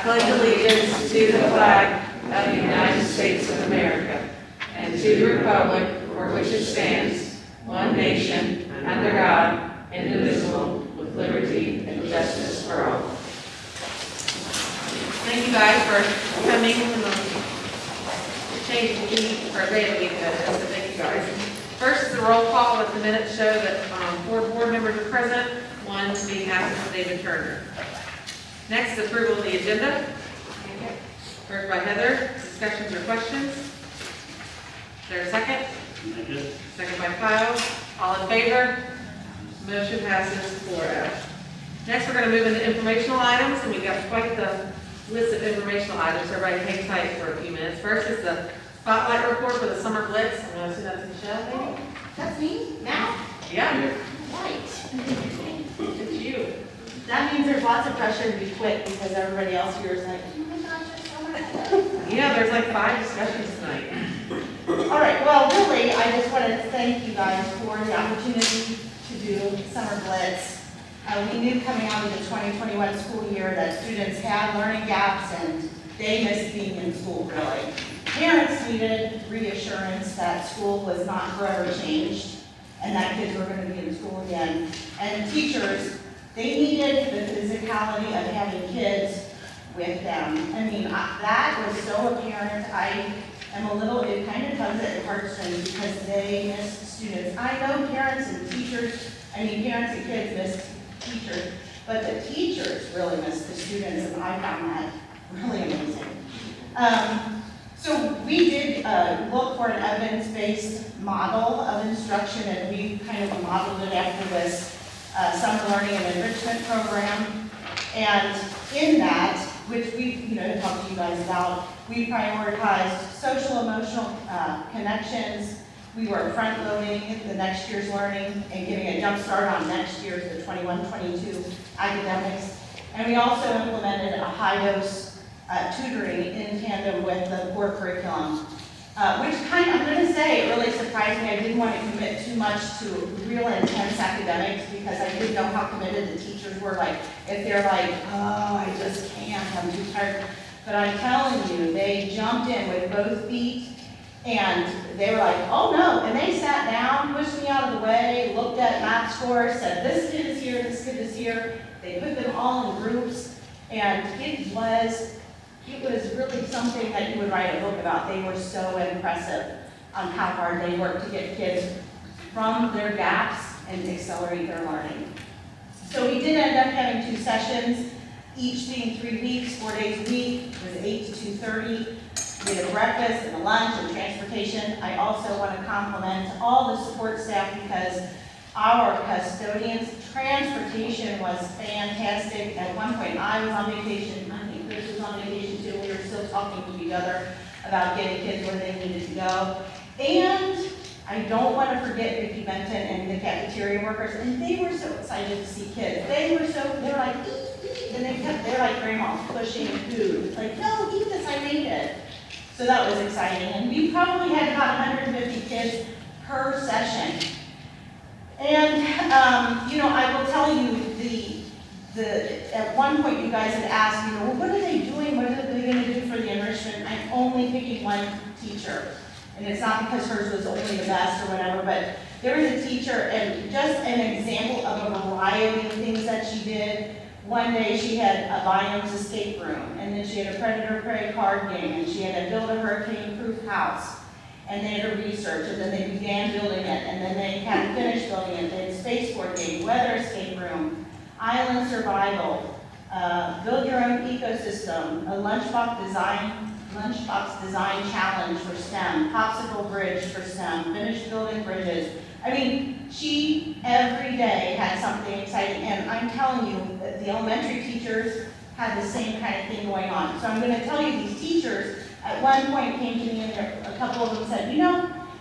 pledge allegiance to the flag of the United States of America and to the republic for which it stands, one nation, under God, indivisible, with liberty and justice for all. Thank you guys for coming and changing the week or day of the week. So thank you guys. First is the roll call. Let the minutes show that 4 board members are present, 1 being absent, David Turner. Next, approval of the agenda. First by Heather. Discussions or questions? Is there a second? Second by Kyle. All in favor? Motion passes 4-0. Next, we're going to move into informational items, and we've got quite the list of informational items. Everybody hang tight for a few minutes. First is the spotlight report for the summer blitz. I'm going to see that's Michelle, maybe? That's me? Now? Yeah. Right. It's you. That means there's lots of pressure to be quick because everybody else here is like, oh my gosh, there's so much. Yeah, there's like 5 discussions tonight. All right, well, really, I just wanted to thank you guys for the opportunity to do Summer Blitz. We knew coming out of the 2021 school year that students had learning gaps and they missed being in school, really. Parents needed reassurance that school was not forever changed and that kids were going to be in school again. And teachers, they needed the physicality of having kids with them. I mean, that was so apparent. I am a little, it kind of tugs at the heartstrings because they miss students. I know parents and teachers, parents and kids miss teachers, but the teachers really miss the students, and I found that really amazing. So we did look for an evidence-based model of instruction, and we kind of modeled it after this summer learning and enrichment program. And in that, which we talked to you guys about, we prioritized social emotional connections. We were front-loading the next year's learning and giving a jump start on next year's, the 21-22 academics. And we also implemented a high-dose tutoring in tandem with the core curriculum, which I'm going to say, it really surprised me. I didn't want to commit too much to real intense academics because I didn't know how committed the teachers were. Like, if they're like, oh, I just can't, I'm too tired. But I'm telling you, they jumped in with both feet, and they were like, oh no, and they sat down, pushed me out of the way, looked at math scores, said this kid is here, this kid is here. They put them all in groups, and it was really something that you would write a book about. They were so impressive on how hard they worked to get kids from their gaps and accelerate their learning. So we did end up having 2 sessions, each being 3 weeks, 4 days a week. It was 8 to 2:30. We had a breakfast and a lunch and transportation. I also want to compliment all the support staff because our custodians' transportation was fantastic. At one point, I was on vacation. I think Chris was on vacation too. We were still talking to each other about getting kids where they needed to go. And I don't want to forget Vicki Benton and the cafeteria workers. And they were so excited to see kids. They were like, eat, and they're like grandmas pushing food. It's like, no, eat this, I made it. So that was exciting. And we probably had about 150 kids per session. And, I will tell you, at one point you guys had asked, well, what are they doing? What are they going to do for the enrichment? I'm only picking one teacher. And it's not because hers was only the best or whatever, but there was a teacher, and just an example of a variety of things that she did. One day she had a biomes escape room, and then she had a predator-prey card game, and she had to build a hurricane-proof house. And they had a research, and then they began building it, and then they hadn't finished building it. They had a spaceport game, weather escape room, island survival, build your own ecosystem, a lunchbox design challenge for STEM, popsicle bridge for STEM, finished building bridges. She every day had something exciting, and I'm telling you that the elementary teachers had the same kind of thing going on. So I'm going to tell you, these teachers at one point came to me, and a couple of them said,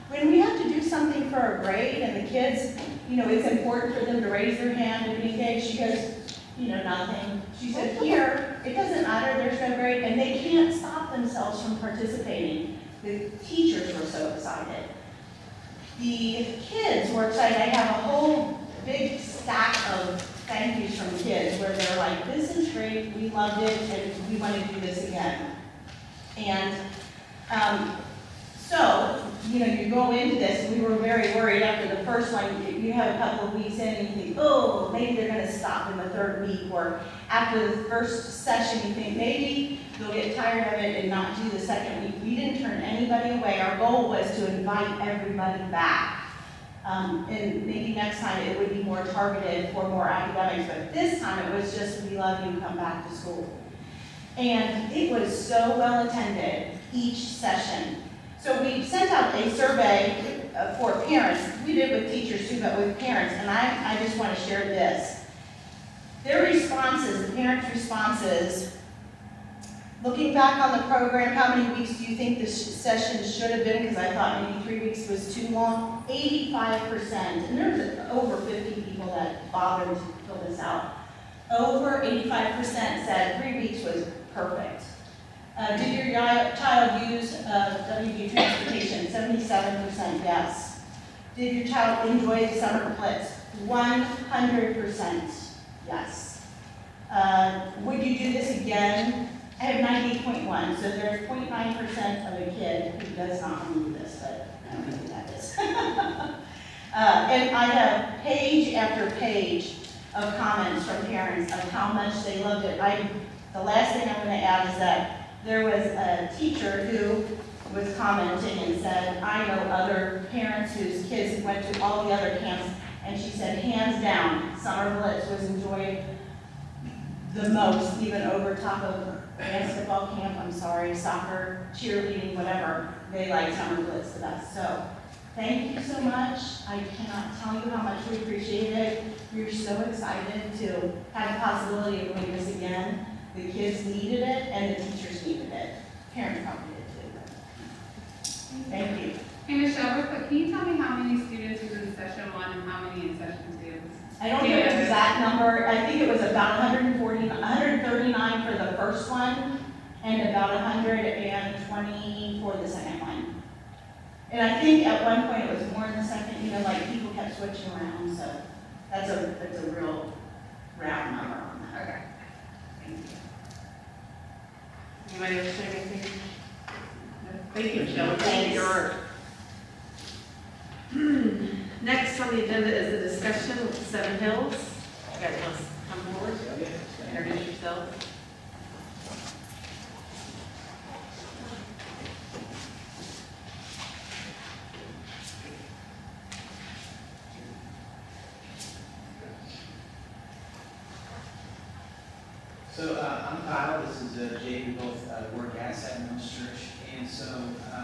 when we have to do something for a grade and the kids, it's important for them to raise their hand and be engaged. She goes, nothing. She said, here, it doesn't matter, there's no grade, and they can't stop themselves from participating. The teachers were so excited. The kids were excited. I have a whole big stack of thank yous from kids where they're like, this is great, we loved it, and we want to do this again. And so, you know, you go into this, and we were very worried after the first one. You have a couple of weeks in and you think, oh, maybe they're going to stop in the third week, or after the first session you think maybe they'll get tired of it and not do the second week. We didn't turn anybody away. Our goal was to invite everybody back. And maybe next time it would be more targeted for more academics, but this time it was just, we love you, come back to school. And it was so well attended each session. So we sent out a survey for parents. We did with teachers too, but with parents, and I just want to share this. Their responses, the parents' responses, looking back on the program, how many weeks do you think this session should have been? Because I thought maybe 3 weeks was too long. 85%, and there's over 50 people that bothered to fill this out. Over 85% said 3 weeks was perfect. Did your child use WV transportation? 77% yes. Did your child enjoy the summer blitz? 100% yes. Would you do this again? I have 90.1, so there's 0.9% of a kid who does not want to do this, but I don't know who that is. And I have page after page of comments from parents of how much they loved it. The last thing I'm going to add is that there was a teacher who was commenting and said, I know other parents whose kids went to all the other camps, and she said, hands down, Summer Blitz was enjoyed the most, even over top of basketball camp, soccer, cheerleading, whatever. They like Summer Blitz the best. So thank you so much. I cannot tell you how much we appreciate it. We're so excited to have the possibility of doing this again. The kids needed it, and the teachers needed it. Parents probably did too. Thank you. Hey Michelle, real quick, can you tell me how many students were in session 1 and how many in session 2? I don't know the exact number. I think it was about 139 for the first one, and about 120 for the second one. And I think at one point it was more in the second, you know, like people kept switching around, so that's a real round number on that. Okay. Thank you. Anybody else say anything? Thank you, Michelle. Thank you, your work. Next on the agenda is the discussion with Seven Hills. You guys want to come forward? Introduce yourselves. So I'm Kyle, this is Jay, we both work at Seven Hills Church, and so I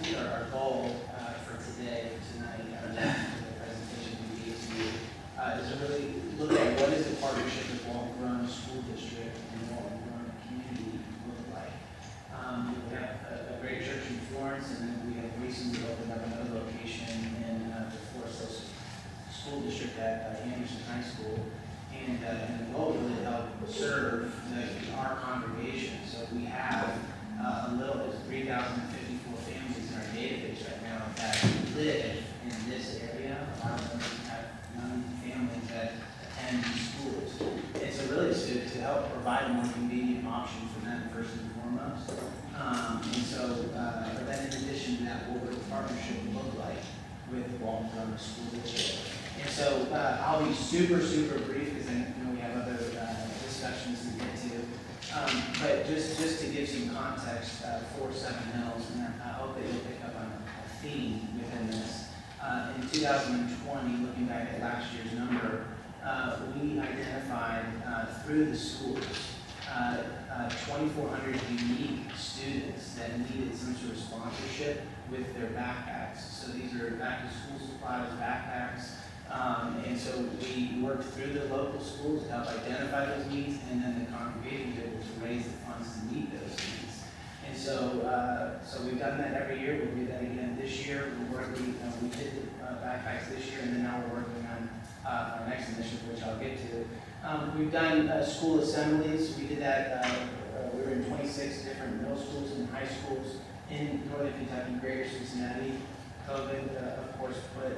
think our goal for today, tonight, the presentation we gave to you, is to really look at what is the partnership with Walton Grove School District and Walton Grove community look like. We have a great church in Florence, and then we have recently opened up another location in the Forest Hills School District at Anderson High School. And the goal is really to help serve our congregation. So we have there's 3,054 families in our database right now that live in this area. A lot of them have young families that attend schools. And so really it's to help provide a more convenient option for them first and foremost. But then in addition to that, what would the partnership look like with Walton Grove School District? And so I'll be super brief because I know we have other discussions to get to. But just to give some context for Seven Hills, and I hope that you'll pick up on a theme within this. In 2020, looking back at last year's number, we identified through the schools 2,400 unique students that needed some sort of sponsorship with their backpacks. So these are back-to-school supplies, backpacks. And so we worked through the local schools to help identify those needs, and then the congregation was able to raise the funds to meet those needs. And so we've done that every year. We'll do that again this year. We did the backpacks this year, and then now we're working on our next initiative, which I'll get to. We've done school assemblies. We did that. We were in 26 different middle schools and high schools in Northern Kentucky, Greater Cincinnati. COVID, of course, put a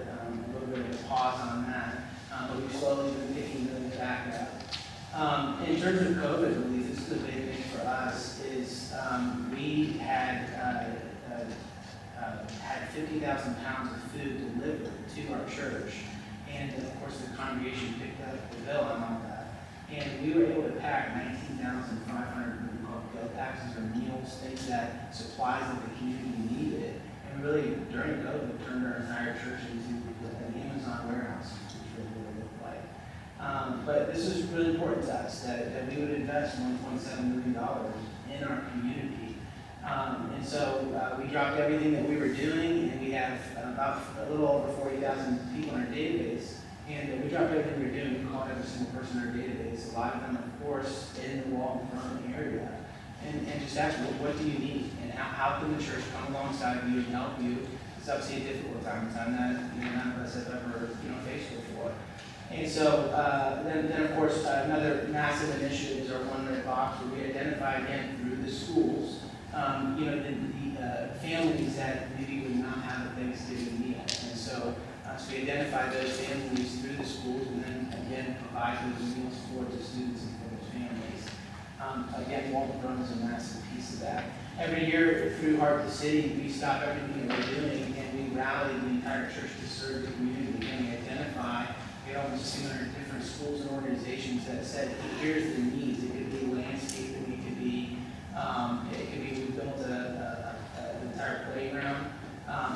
little bit of a pause on that. but we've slowly been picking those back up. In terms of COVID relief, this is a big thing for us, is we had 50,000 pounds of food delivered to our church, and of course the congregation picked up the bill on all that. And we were able to pack 19,500 what we call go packs or meals, things that supplies that the community needed. And really, during COVID, turned our entire church into an Amazon warehouse, which really what it looked like. But this is really important to us, that we would invest $1.7 million in our community. And so we dropped everything that we were doing, and we have about a little over 40,000 people in our database. And we dropped everything we were doing. We called every single person in our database. A lot of them, of course, in the Walton area. And just ask, well, what do you need? And how can the church come alongside you and help you? It's obviously a difficult time. It's time that none of us have ever faced before. And so then of course, another massive initiative is our One Red Box, where we identify again through the schools, the families that maybe would not have a Thanksgiving meal. And so we identify those families through the schools, and then again provide those meals for the students and for those families. Again, Walton Run is a massive piece of that. Every year through Heart of the City, we stop everything that we're doing and we rally the entire church to serve the community. And we identify, we had almost 200 different schools and organizations that said, hey, here's the needs. It could be landscaping, it could be we built an entire playground.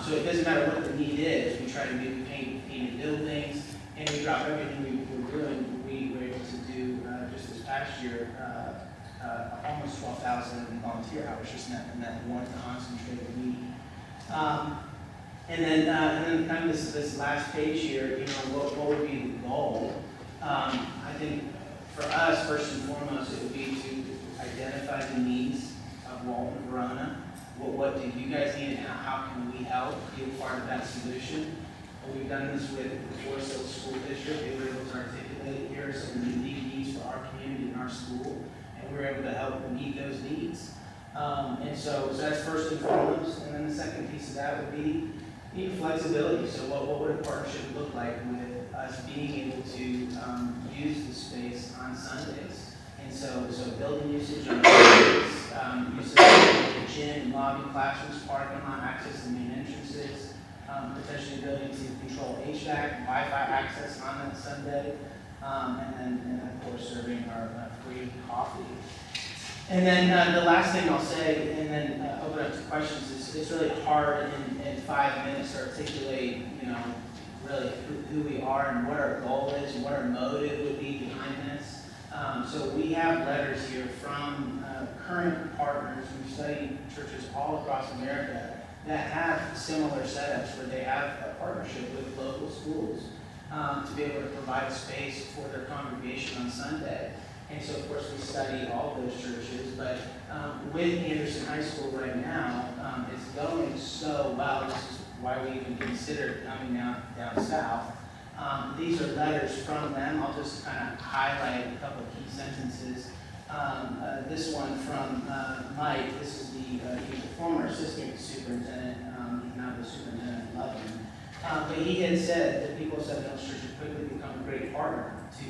So it doesn't matter what the need is. We try to do painted buildings, and we drop everything we were doing. We were able to do just this past year almost 12,000 volunteer hours just in that one concentrated week. And then kind of this last page here, what would be the goal? I think for us, first and foremost, it would be to identify the needs of Walton, Verona. What do you guys need, and how can we help be a part of that solution? Well, we've done this with the Forest Hills School District. They were able to articulate here some of the unique needs for our community and our school, and we were able to help meet those needs. And so that's first and foremost. And then the second piece of that would be flexibility. So what would a partnership look like with us being able to use the space on Sundays? And so building usage on Sundays, usage of the gym, lobby, classrooms, parking lot, access to main entrances, potentially ability to control HVAC, Wi-Fi access on that Sunday, and then of course serving our free coffee. And then the last thing I'll say, and then open up to questions, is it's really hard in 5 minutes to articulate, really who we are and what our goal is and what our motive would be behind this. So we have letters here from current partners. We've studied churches all across America that have similar setups where they have a partnership with local schools to be able to provide space for their congregation on Sunday. And so, of course, we study all of those churches, but with Anderson High School right now, it's going so well. This is why we even considered coming down south. These are letters from them. I'll just kind of highlight a couple of key sentences. This one from Mike. This is he was a former assistant superintendent. He's now the superintendent in Loveland. But he had said that people of Seven Hills Church have quickly become a great partner to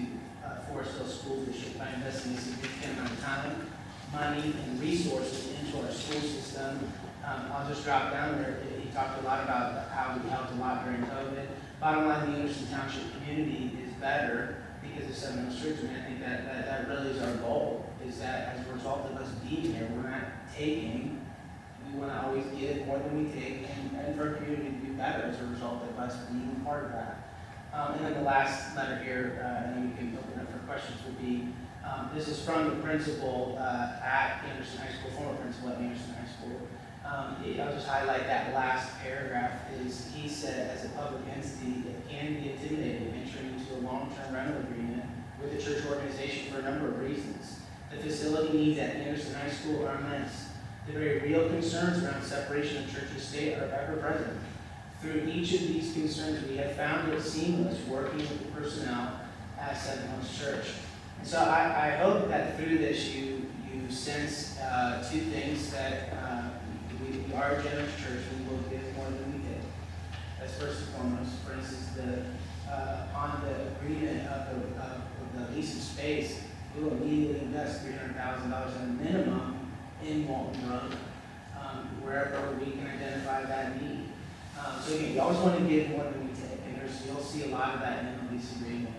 Forest Hills School District by investing a significant amount of time, money, and resources into our school system. I'll just drop down there. He talked a lot about how we helped a lot during COVID. Bottom line, the Anderson Township community is better because of Seven Hills Church, and I think that really is our goal, is that as a result of us being here, we're not taking. We want to always give more than we take, and for our community to be better as a result of us being part of that. And then the last letter here, and then we can open up for questions, would be, this is from the principal at Anderson High School, former principal at Anderson High School. I'll just highlight that last paragraph. Is he said, as a public entity, it can be intimidating entering into a long-term rental agreement with the church organization for a number of reasons. The facility needs at Anderson High School are immense. The very real concerns around separation of church and state are ever present. Through each of these concerns, we have found it seamless working with the personnel at Seven Hills Church. And so I hope that through this you sense two things, that we are a generous church. We will give more than we take. That's first and foremost. For instance, upon the agreement of the lease of space, we will immediately invest $300,000 at a minimum in Walton Road, wherever we can identify that need. So again, we always want to give more than we take, and you'll see a lot of that in the lease agreement.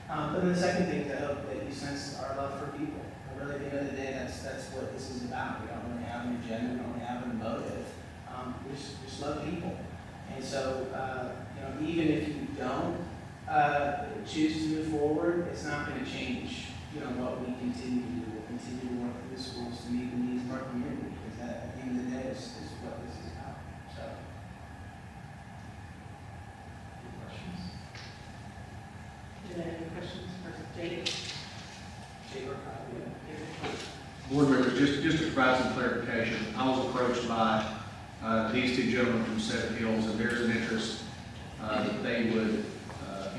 But then the second thing is I hope that you sense our love for people. Really, at the end of the day, that's what this is about. We don't really have an agenda, we don't really have a motive. We just love people. And so, even if you don't choose to move forward, it's not going to change, what we continue to do. We'll continue to work with the schools to meet the needs of our community, because that, at the end of the day, is what this is about. So, any questions? Any questions for Jake? Jake or Kyle? Board members, just to provide some clarification, I was approached by these two gentlemen from Seven Hills, and there's an interest that they would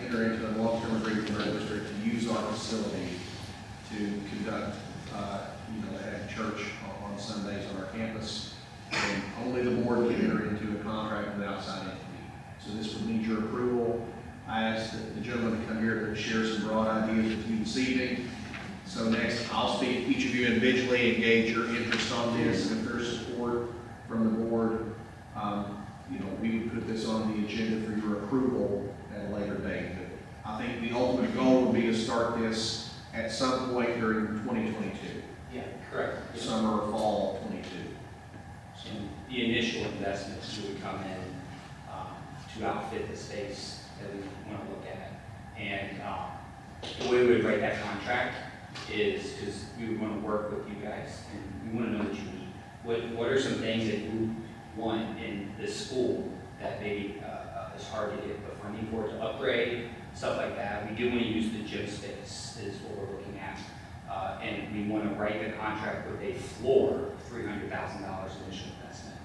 enter into a long-term agreement with our district to use our facility to conduct, they have church on Sundays on our campus, and only the board can enter into a contract with an outside entity. So this would need your approval. I asked the gentleman to come here to share some broad ideas with you this evening. So next, I'll speak to each of you individually and gauge your interest on this. And if there's support from the board, we would put this on the agenda for your approval at a later date. But I think the ultimate goal would be to start this at some point during 2022. Yeah, correct. Summer or fall 22. So the initial investments would come in to outfit the space that we want to look at. And the way we would write that contract is because we would want to work with you guys and we want to know what you need. What are some things that you want in this school that maybe is hard to get the funding for to upgrade, stuff like that. We do want to use the gym space is what we're looking at. And we want to write the contract with a floor of $300,000 initial investment.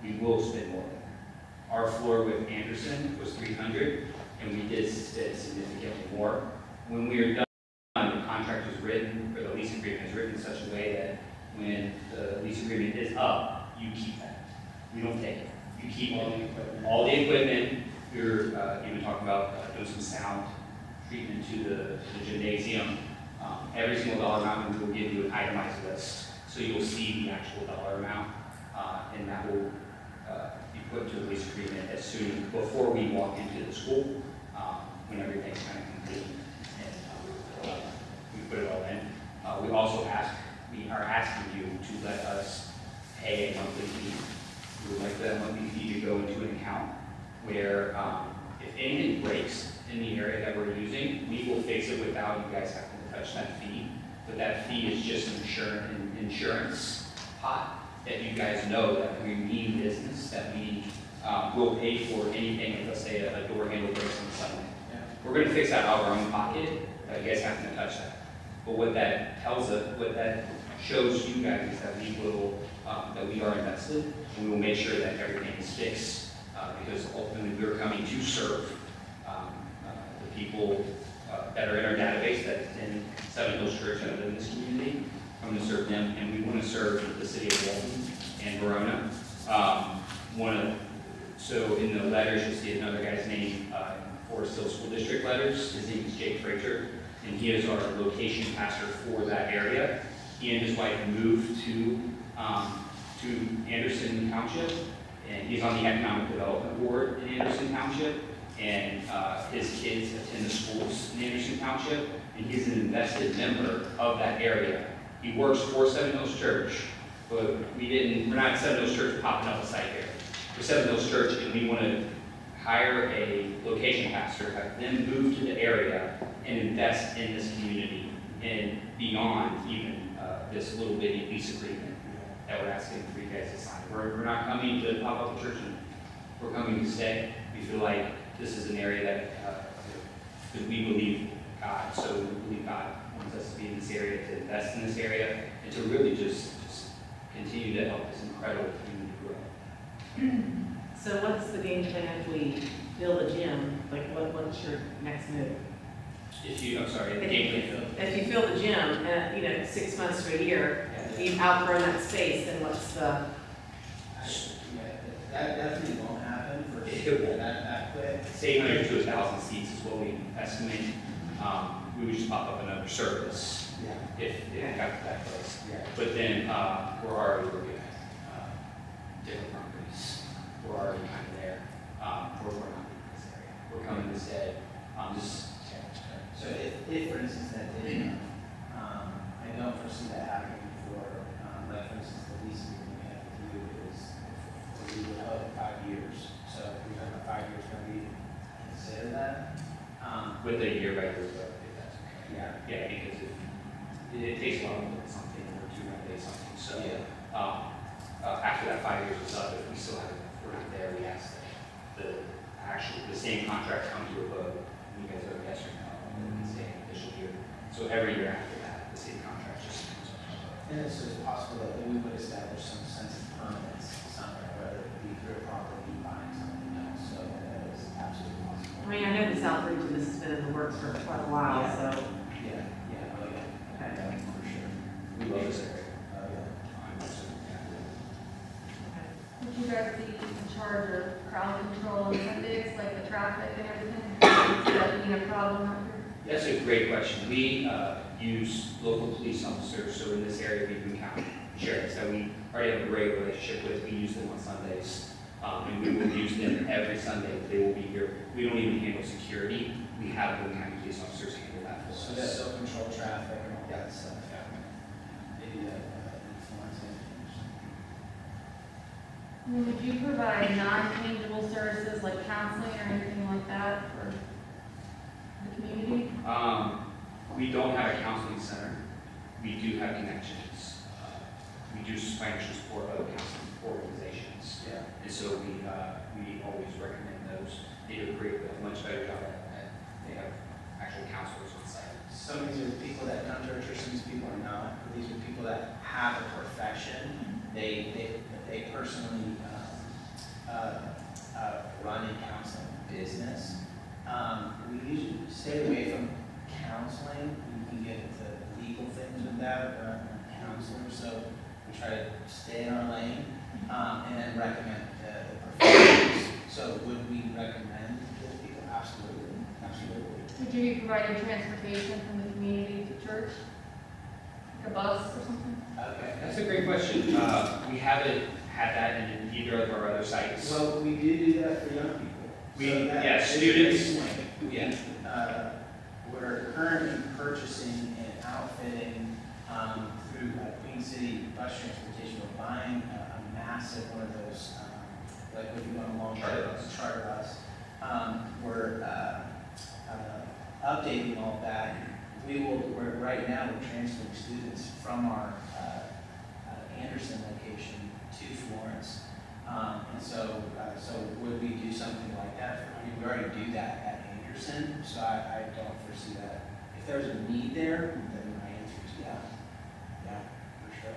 We will spend more than that. Our floor with Anderson was $300,000 and we did spend significantly more. When we are done, the contract is written, or the lease agreement is written in such a way that when the lease agreement is up, you keep that. We don't take it. You keep all the equipment. All the equipment. We're even talking about doing some sound treatment to the gymnasium. Every single dollar amount, we will give you an itemized list, so you'll see the actual dollar amount, and that will be put into the lease agreement as soon before we walk into the school, when everything's kind of complete. And we put it all in. We also we are asking you to let us pay a monthly fee. We would like that monthly fee to go into an account where if anything breaks in the area that we're using, we will fix it without you guys having to touch that fee. But that fee is just an insurance pot that you guys know that we mean business, that we will pay for anything, if let's say a door handle breaks on Sunday. Yeah. We're going to fix that out of our own pocket, but you guys have to touch that. But what that tells us, what that shows you guys is that we are invested, and we will make sure that everything is fixed, because ultimately we're coming to serve the people that are in our database that's in Seven Hills Church and in this community. I'm going to serve them, and we want to serve the city of Walton and Verona. So in the letters, you'll see another guy's name, Forest Hill School District letters. His name is Jake Frazier, and he is our location pastor for that area. He and his wife moved to Anderson Township, and he's on the Economic Development Board in Anderson Township, and his kids attend the schools in Anderson Township, and he's an invested member of that area. He works for Seven Hills Church, but we're not Seven Hills Church popping up a site here. We're Seven Hills Church, and we want to hire a location pastor, have them move to the area, and invest in this community, and beyond even this little bitty lease agreement that we're asking for you guys to sign. We're not coming to pop up a church, and we're coming to stay. We feel like this is an area that, because we believe God, so we believe God wants us to be in this area, to invest in this area, and to really just continue to help this incredible community grow. So what's the game plan if we build a gym? Like what's your next move? I'm sorry, the game plan. If you fill the gym, 6 months to a year, if you've outgrown that space, then what's the? That definitely won't happen for It won't. that but Say 800 to 1,000 seats is what we estimate. We would just pop up another service yeah, if it got to that place. yeah. But then we're already looking at different properties. We're already kind of there. We're not in this area. We're coming instead. So if for instance that did, I don't foresee that happening for, like for instance, the lease agreement we have with you is, we would hope 5 years. So if we're talking about 5 years, can we consider that? with a year regular vote, if that's okay. Yeah. Yeah, because it takes a while to look at something or to renovate something. So after that 5 years is up, if we still have, we're not there, we ask that the same contract come to a vote. You guys vote yes or no, and then we say an official year. So every year after that, the same contract just comes up. And it's just possible that we would establish some sense of permanence somewhere, whether it be through a property, buying something else. So that is absolutely possible. I mean, I know this outreach and this has been in the works for quite a while, so. Yeah, yeah, oh yeah. Okay. Yeah, for sure. We love this area. Oh yeah. Would you guys be in charge of crowd control on Sundays, like the traffic and everything? Is that being a problem out here? That's a great question. We use local police officers, so in this area, we do county sheriffs that we already have a great relationship with. We use them on Sundays, and we will use them every Sunday. They will be here. We don't even handle security. We have the county police officers handle that for us. So that they'll control traffic and all that stuff. Maybe that influencing. Would you provide non-tangible services like counseling or anything like that for the community? We don't have a counseling center. We do have connections. We do financial support other counseling organizations. Yeah. And so we always recommend those. They do a much better job at that. They have actual counselors on site. Some of these are people that come to our church, some of these people are not. But these are people that have a profession. They personally run a counseling business. We usually stay away from counseling. We can get into legal things with that. We're not counselors, so we try to stay in our lane and then recommend the professionals. So would we recommend those people? Absolutely, absolutely. Would you be providing transportation from the community to church? Like a bus or something? Okay. That's a great question. We haven't had that in either of our other sites. Well, we do that for young people. Yeah, is a students. great point. Yeah. We're currently purchasing and outfitting through Queen City Bus Transportation. We're buying a massive one of those, like if you want a long Charter bus. charter bus. We're updating all that. Right now we're transferring students from our Anderson location to Florence. And so would we do something like that? I mean, we already do that at Anderson, so I don't foresee that. If there's a need there, then my answer is yeah. Yeah, for sure.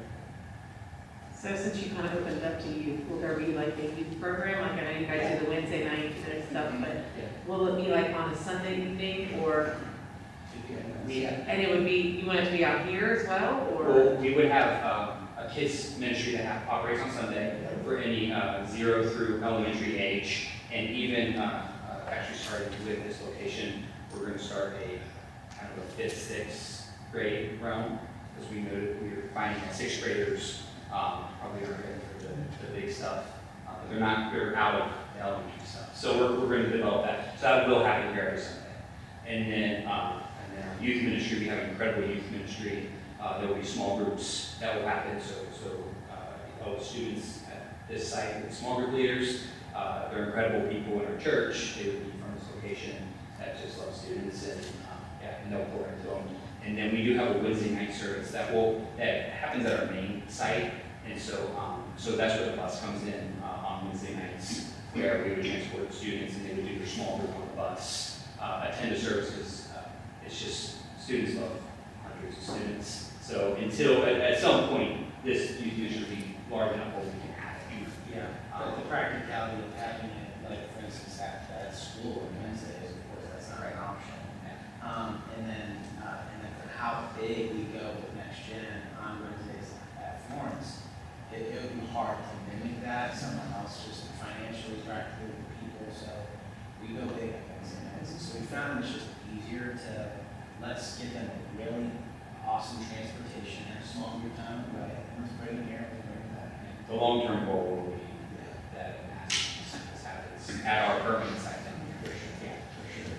So since you kind of opened it up to youth, will there be like a youth program? Like I know you guys do the Wednesday night and stuff, but will it be like on a Sunday evening or? And it would be, you want it to be out here as well, or? Well, we would have a kids ministry that operates on Sunday for any 0 through elementary age, and even actually starting with this location, we're going to start a kind of a 5th, 6th grade realm, because we know that we are finding that 6th graders probably aren't ready for the big stuff. They're out of the elementary stuff. So we're going to develop that. So that will happen here every Sunday. And then our youth ministry, we have an incredible youth ministry. There will be small groups that will happen. So all the students at this site, the small group leaders, they're incredible people in our church. They would be from this location that just love students and they'll pour into them. And then we do have a Wednesday night service that happens at our main site. And so that's where the bus comes in on Wednesday nights, where we would transport the students and they would do their small group on the bus, attend the services. It's just, students love hundreds of students. So until, at some point, this youth ministry will be large enough where we can have it. Yeah, but the practicality of having it, like for instance, at school on Wednesdays, of course, that's not an option. And then for how big we go with next gen on Wednesdays at Florence, it would be hard to mimic that. Someone else just financially, practically with people, so we found it's just easier to, let's get them a really awesome transportation and a small group time away. Let's bring them here, let's bring them back. The long-term goal will be that this happens at our permanent site. For sure. Yeah, for sure.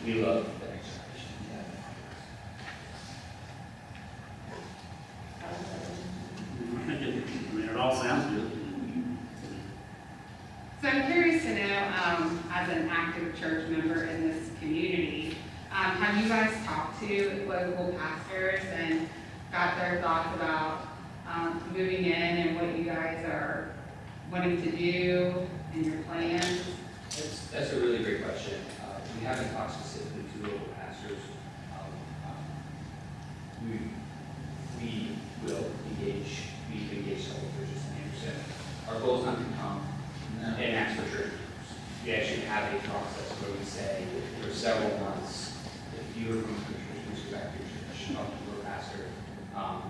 We love the next generation. I mean, it all sounds good. So I'm curious to know, as an active church member in this community, have you guys talked to local pastors and got their thoughts about moving in and what you guys are wanting to do and your plans? That's a really great question. We haven't talked specifically to local pastors. We will engage, we've engaged several churches in Anderson. Our goal is not to come and ask for church members. We actually have a process where we say, for several months, if you are from the church, please go back to your church, talk to your pastor.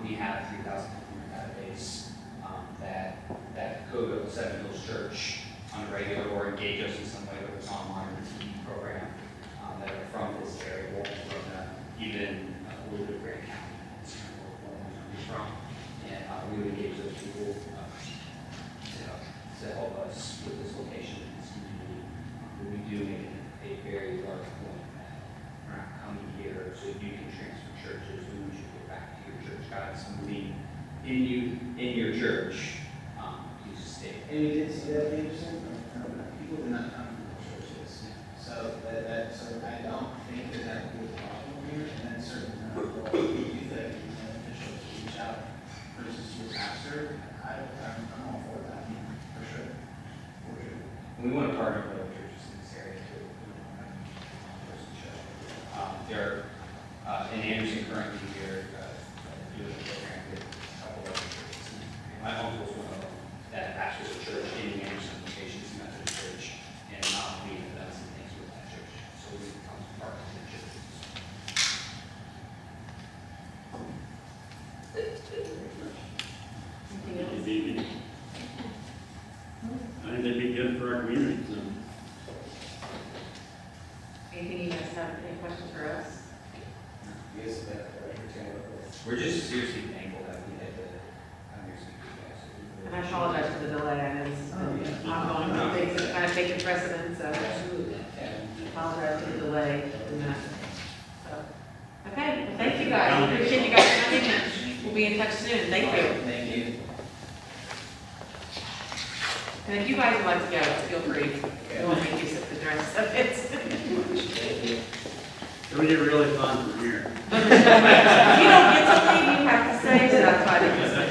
We have a 3,000 customer database that go to Seven Hills Church on a regular or engage us in some way, whether it's online or TV program, that are from this area, or from even a little bit of Grand County. That's kind of where we're from. And we would engage those people to help us with this location in this community. But we do make a very large point that we're not coming here so you can transfer churches. We want you to go back to your church. God is moving in your church. You just stay. And we did see that, Anderson, people did not come from the churches. So so I don't think that that would be a problem here, and then certainly not what we do that, officials reach out versus your pastor. I'm all for that, for sure. For sure. We want to partner with other churches in this area too. There are, in Anderson currently here, doing a program with a couple of other churches. My uncle's one of them that pastors a church in the Anderson location, it's a Methodist church, and we have done some things with that church. So we become partners with churches. I think they'd be good for our community, so. Anything you guys have, any questions for us? Yes, We're just seriously thankful that we had the Anderson And I apologize for the delay, I know this has been ongoing, things that kind of taken precedence, so I apologize for the delay in that. So, okay, well, thank you guys, we appreciate you guys coming, and we'll be in touch soon, thank you. Thank you. And if you guys would like to go, feel free, we won't make you sit the rest of it. It'll get really fun from here. If you don't get to leave, you have to stay, so that's why I didn't say.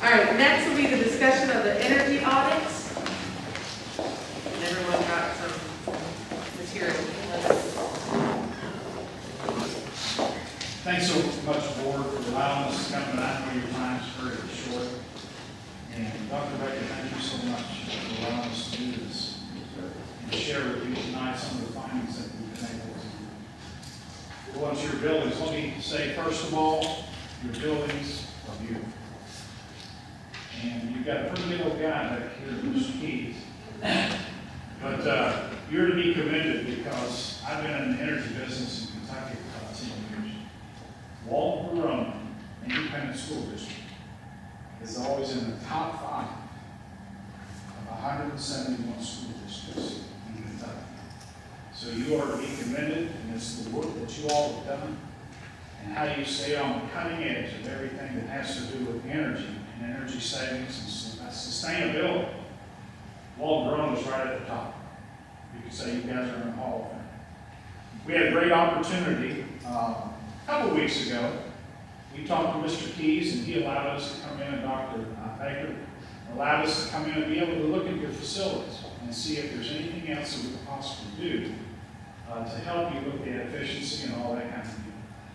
All right, next will be the discussion of the energy audits. And everyone got some material. Thanks so much, Board, for allowing us to come tonight. I know your time's very short. And Dr. Baker, thank you so much for allowing us to do this and share with you tonight some of the findings that we've been able to do. Go into your buildings. Let me say, first of all, your buildings are beautiful. And you've got a pretty good old guy back here, Mr. Keys. But you're to be commended because I've been in the energy business in Kentucky for about 10 years. Walton Verona Independent School District is always in the top 5 of 171 school districts in Kentucky. So you are to be commended, and it's the work that you all have done and how you stay on the cutting edge of everything that has to do with energy and energy savings and sustainability. Walton Verona is right at the top. You could say you guys are in the Hall of Fame. We had a great opportunity a couple of weeks ago. We talked to Mr. Keys, and he allowed us to come in, and Dr. Baker allowed us to come in and be able to look at your facilities and see if there's anything else that we could possibly do to help you with the efficiency and all that kind of thing.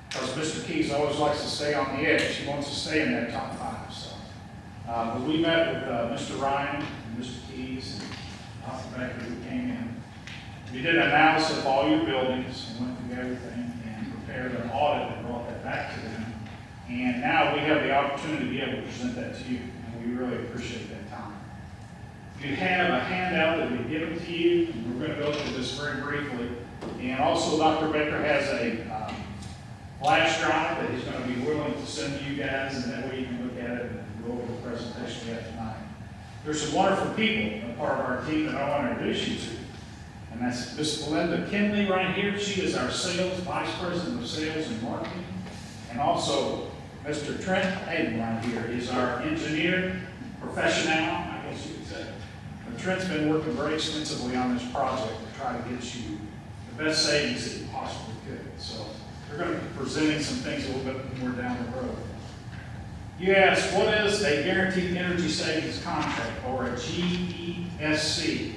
Because Mr. Keys always likes to stay on the edge. He wants to stay in that top 5. So, but we met with Mr. Ryan and Mr. Keys and Dr. Baker, who came in. We did an analysis of all your buildings and went through everything and prepared an audit and brought that back to them. And now we have the opportunity to be able to present that to you, and we really appreciate that time. You have a handout that we've given to you, and we're going to go through this very briefly. And also, Dr. Baker has a flash drive that he's going to be willing to send to you guys, and that way you can look at it and go over the presentation we have tonight. There's some wonderful people, a part of our team that I want to introduce you to. And that's Miss Belinda Kinley right here. She is our Vice President of Sales and Marketing. And also, Mr. Trent Hayden right here is our engineer, professional, I guess you could say. But Trent's been working very extensively on this project to try to get you the best savings that you possibly could. So they're going to be presenting some things a little bit more down the road. You ask, what is a Guaranteed Energy Savings Contract, or a GESC?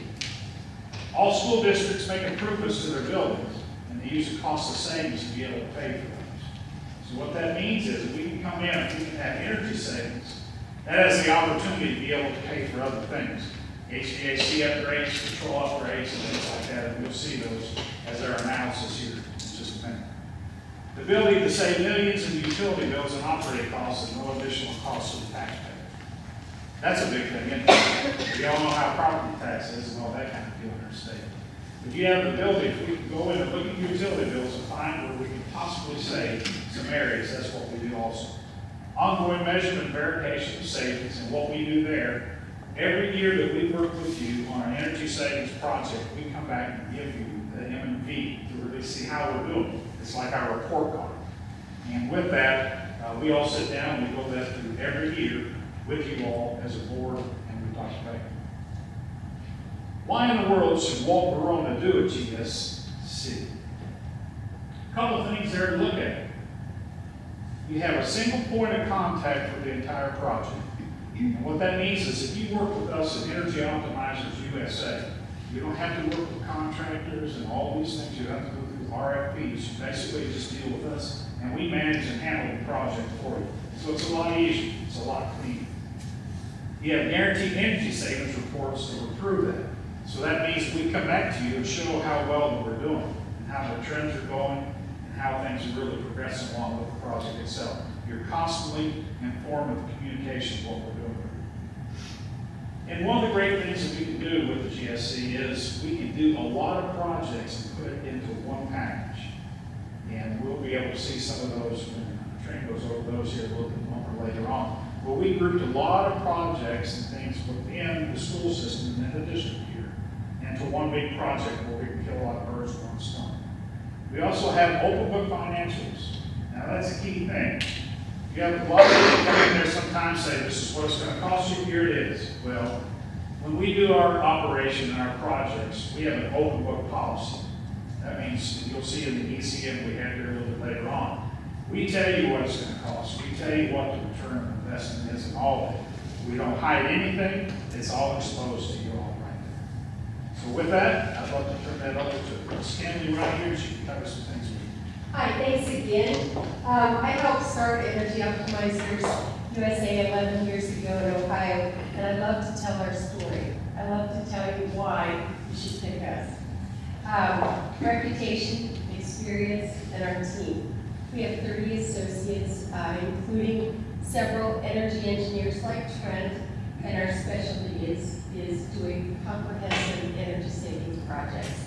All school districts make improvements to their buildings, and they use the cost of savings to be able to pay for those. So what that means is we can come in and we can have energy savings. That has the opportunity to be able to pay for other things. HVAC upgrades, control upgrades, and things like that, and we'll see those as our analysis here in just a minute. The ability to save millions in utility bills and operating costs and no additional costs to the taxpayer. That's a big thing, isn't it? We all know how property tax is and all that kind of deal in our state. If you have the ability, if we can go in and look at utility bills and find where we can possibly save some areas, that's what we do also. Ongoing measurement and verification of savings, and what we do there, every year that we work with you on an energy savings project, we come back and give you the M&V to really see how we're doing. It's like our report card. And with that, we all sit down and we go that through every year with you all as a board, and we talk about it. Why in the world should Walt Verona do a GSC? A couple of things there to look at. You have a single point of contact for the entire project. And what that means is if you work with us at Energy Optimizers USA, you don't have to work with contractors and all these things. You don't have to go through RFPs. You basically just deal with us, and we manage and handle the project for you. So it's a lot easier. It's a lot cleaner. You have guaranteed energy savings reports to prove that. So that means we come back to you and show how well that we're doing, and how the trends are going, and how things are really progressing along with the project itself. You're constantly informed of the communication of what we're doing. And one of the great things that we can do with the GSC is we can do a lot of projects and put it into one package. And we'll be able to see some of those when the train goes over those here a little bit more later on. But we grouped a lot of projects and things within the school system and the district here into one big project where we can kill a lot of birds with one stone. We also have open book financials. Now that's a key thing. You have a lot of people come in there sometimes say, this is what it's going to cost you, here it is. Well, when we do our operation and our projects, we have an open book policy. That means you'll see in the ECM we have here a little bit later on. We tell you what it's going to cost. We tell you what the return of investment is and all of it. We don't hide anything. It's all exposed to you all right there. So with that, I'd love to turn that over to Stanley right here. She can cover some things with you. Hi, thanks again. I helped start Energy Optimizers USA 11 years ago in Ohio, and I love to tell our story. I love to tell you why you should pick us. Reputation, experience, and our team. We have 30 associates, including several energy engineers like Trent, and our specialty is doing comprehensive energy savings projects.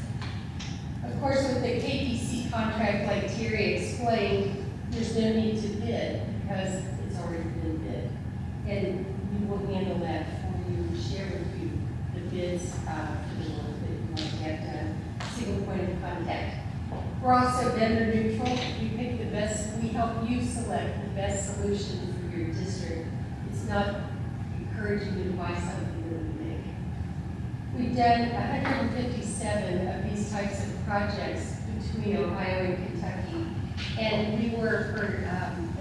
Of course, with the KPC contract, like Terry explained, there's no need to bid because it's already been bid. And we will handle that for you and share with you the bids for the ones that you want to get done. Single point of contact. We're also vendor neutral. We pick the best, we help you select the best solution for your district. It's not encouraging you to buy something that we make. We've done 157 of these types of projects between Ohio and Kentucky. And we were, for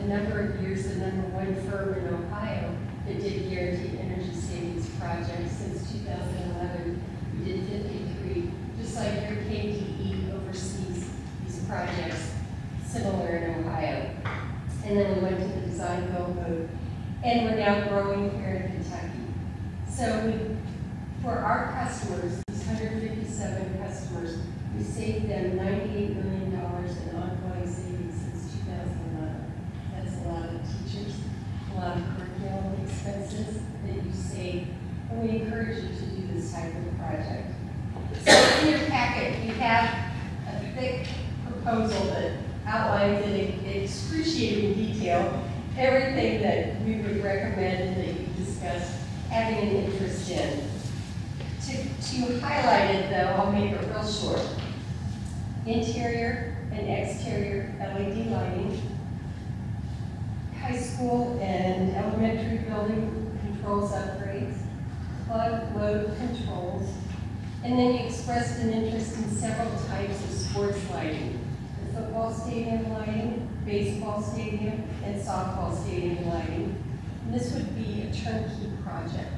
a number of years, the #1 firm in Ohio that did guaranteed energy savings projects. Since 2011, we did 53. Just like your KDE oversees these projects, similar in Ohio. And then we went to the design build mode. And we're now growing here in Kentucky. So for our customers, these 157 customers, we saved them $98 million in ongoing savings since 2011. That's a lot of teachers, a lot of curriculum expenses that you save, and we encourage you to do this type of project. So in your packet, we have thick proposal that outlines in excruciating detail everything that we would recommend and that you discussed having an interest in. To highlight it though, I'll make it real short. Interior and exterior LED lighting, high school and elementary building controls upgrades, plug load controls, and then you expressed an interest in several types of sports lighting. The football stadium lighting, baseball stadium, and softball stadium lighting. And this would be a turnkey project.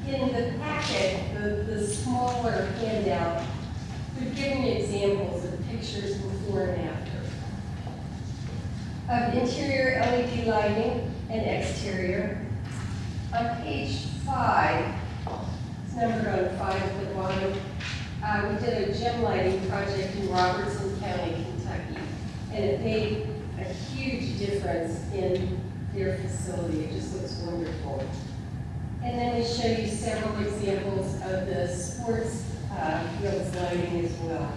In the packet, the smaller handout, we're giving you examples of pictures before and after. Of interior LED lighting and exterior. On page 5, it's numbered on 5 at the bottom, we did a gym lighting project in Robertson County, Kentucky, and it made a huge difference in their facility. It just looks wonderful. And then we show you several examples of the sports fields lighting as well.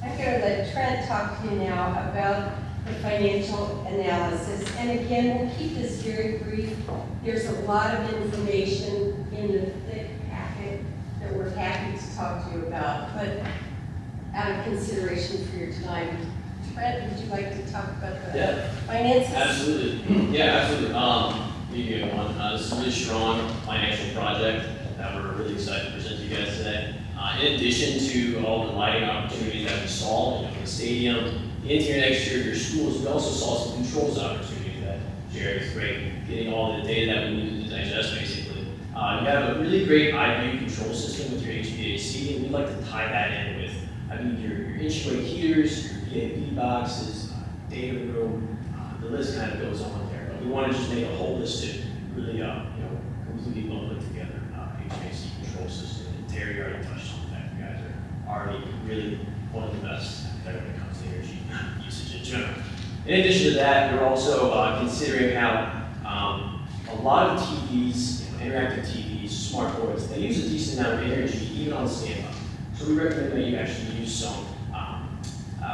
I'm going to let Trent talk to you now about the financial analysis. And again, we'll keep this very brief. There's a lot of information in the thick packet that we're happy to talk to you about, but out of consideration for your time, Trent, would you like to talk about the finances? Absolutely. Yeah, absolutely. Meeting everyone. This is a really strong financial project that we're really excited to present to you guys today. In addition to all the lighting opportunities that we saw in the stadium, the interior and exterior of your schools, we also saw some controls opportunities that Jared is great, getting all the data that we needed to digest, basically. You have a really great iView control system with your HVAC, and we'd like to tie that in with, your inch-weight heaters, your VAV boxes, data room, the list kind of goes on there. But we want to just make a holistic, really, completely well put together HVAC control system. And Terry already touched on that. You guys are already really one of the best when it comes to energy usage in general. In addition to that, we're also considering how a lot of TVs, interactive TVs, smart boards, they use a decent amount of energy even on standby. So we recommend that you actually use some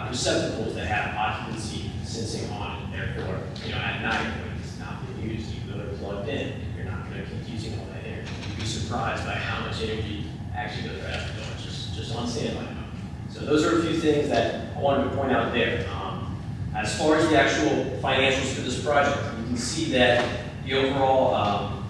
receptacles that have occupancy sensing on it. Therefore, at night when it's not being used, even though they're plugged in, you're not going to keep using all that energy. You'd be surprised by how much energy actually goes out the door just on standby. So those are a few things that I wanted to point out there. As far as the actual financials for this project, you can see that the overall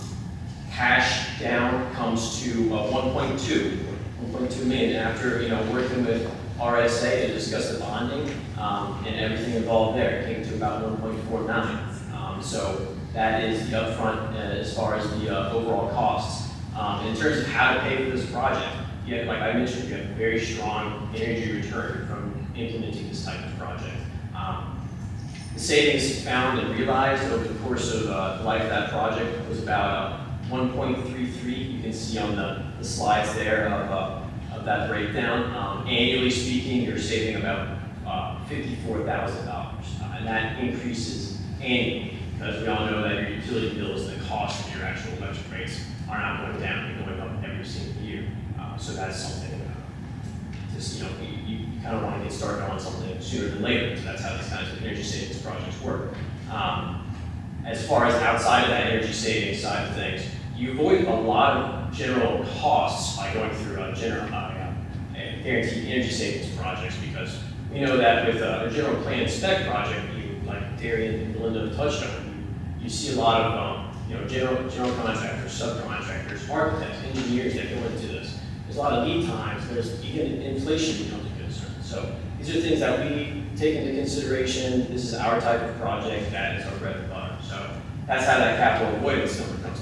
cash down comes to 1.2 million after working with RSA to discuss the bonding and everything involved there. It came to about 1.49. So that is the upfront as far as the overall costs. In terms of how to pay for this project, like I mentioned, you have a very strong energy return from implementing this type of project. The savings found and realized over the course of the life of that project was about 1.33. You can see on the slides there of that breakdown. Annually speaking, you're saving about $54,000, and that increases annually because we all know that your utility bills, the cost of your actual electric rates are not going down; they're going up every single year. So that's something you kind of want to get started on something sooner than later. So that's how these kinds of energy savings projects work. As far as outside of that energy savings side of things, you avoid a lot of general costs by going through a guaranteed energy savings projects, because we know that with a general plan and spec project, like Darian and Belinda touched on, you see a lot of general contractors, subcontractors, architects, engineers that go into this. There's a lot of lead times. Even inflation becomes a concern. So these are things that we take into consideration. This is our type of project. That is our bread and butter. So that's how that capital avoidance number comes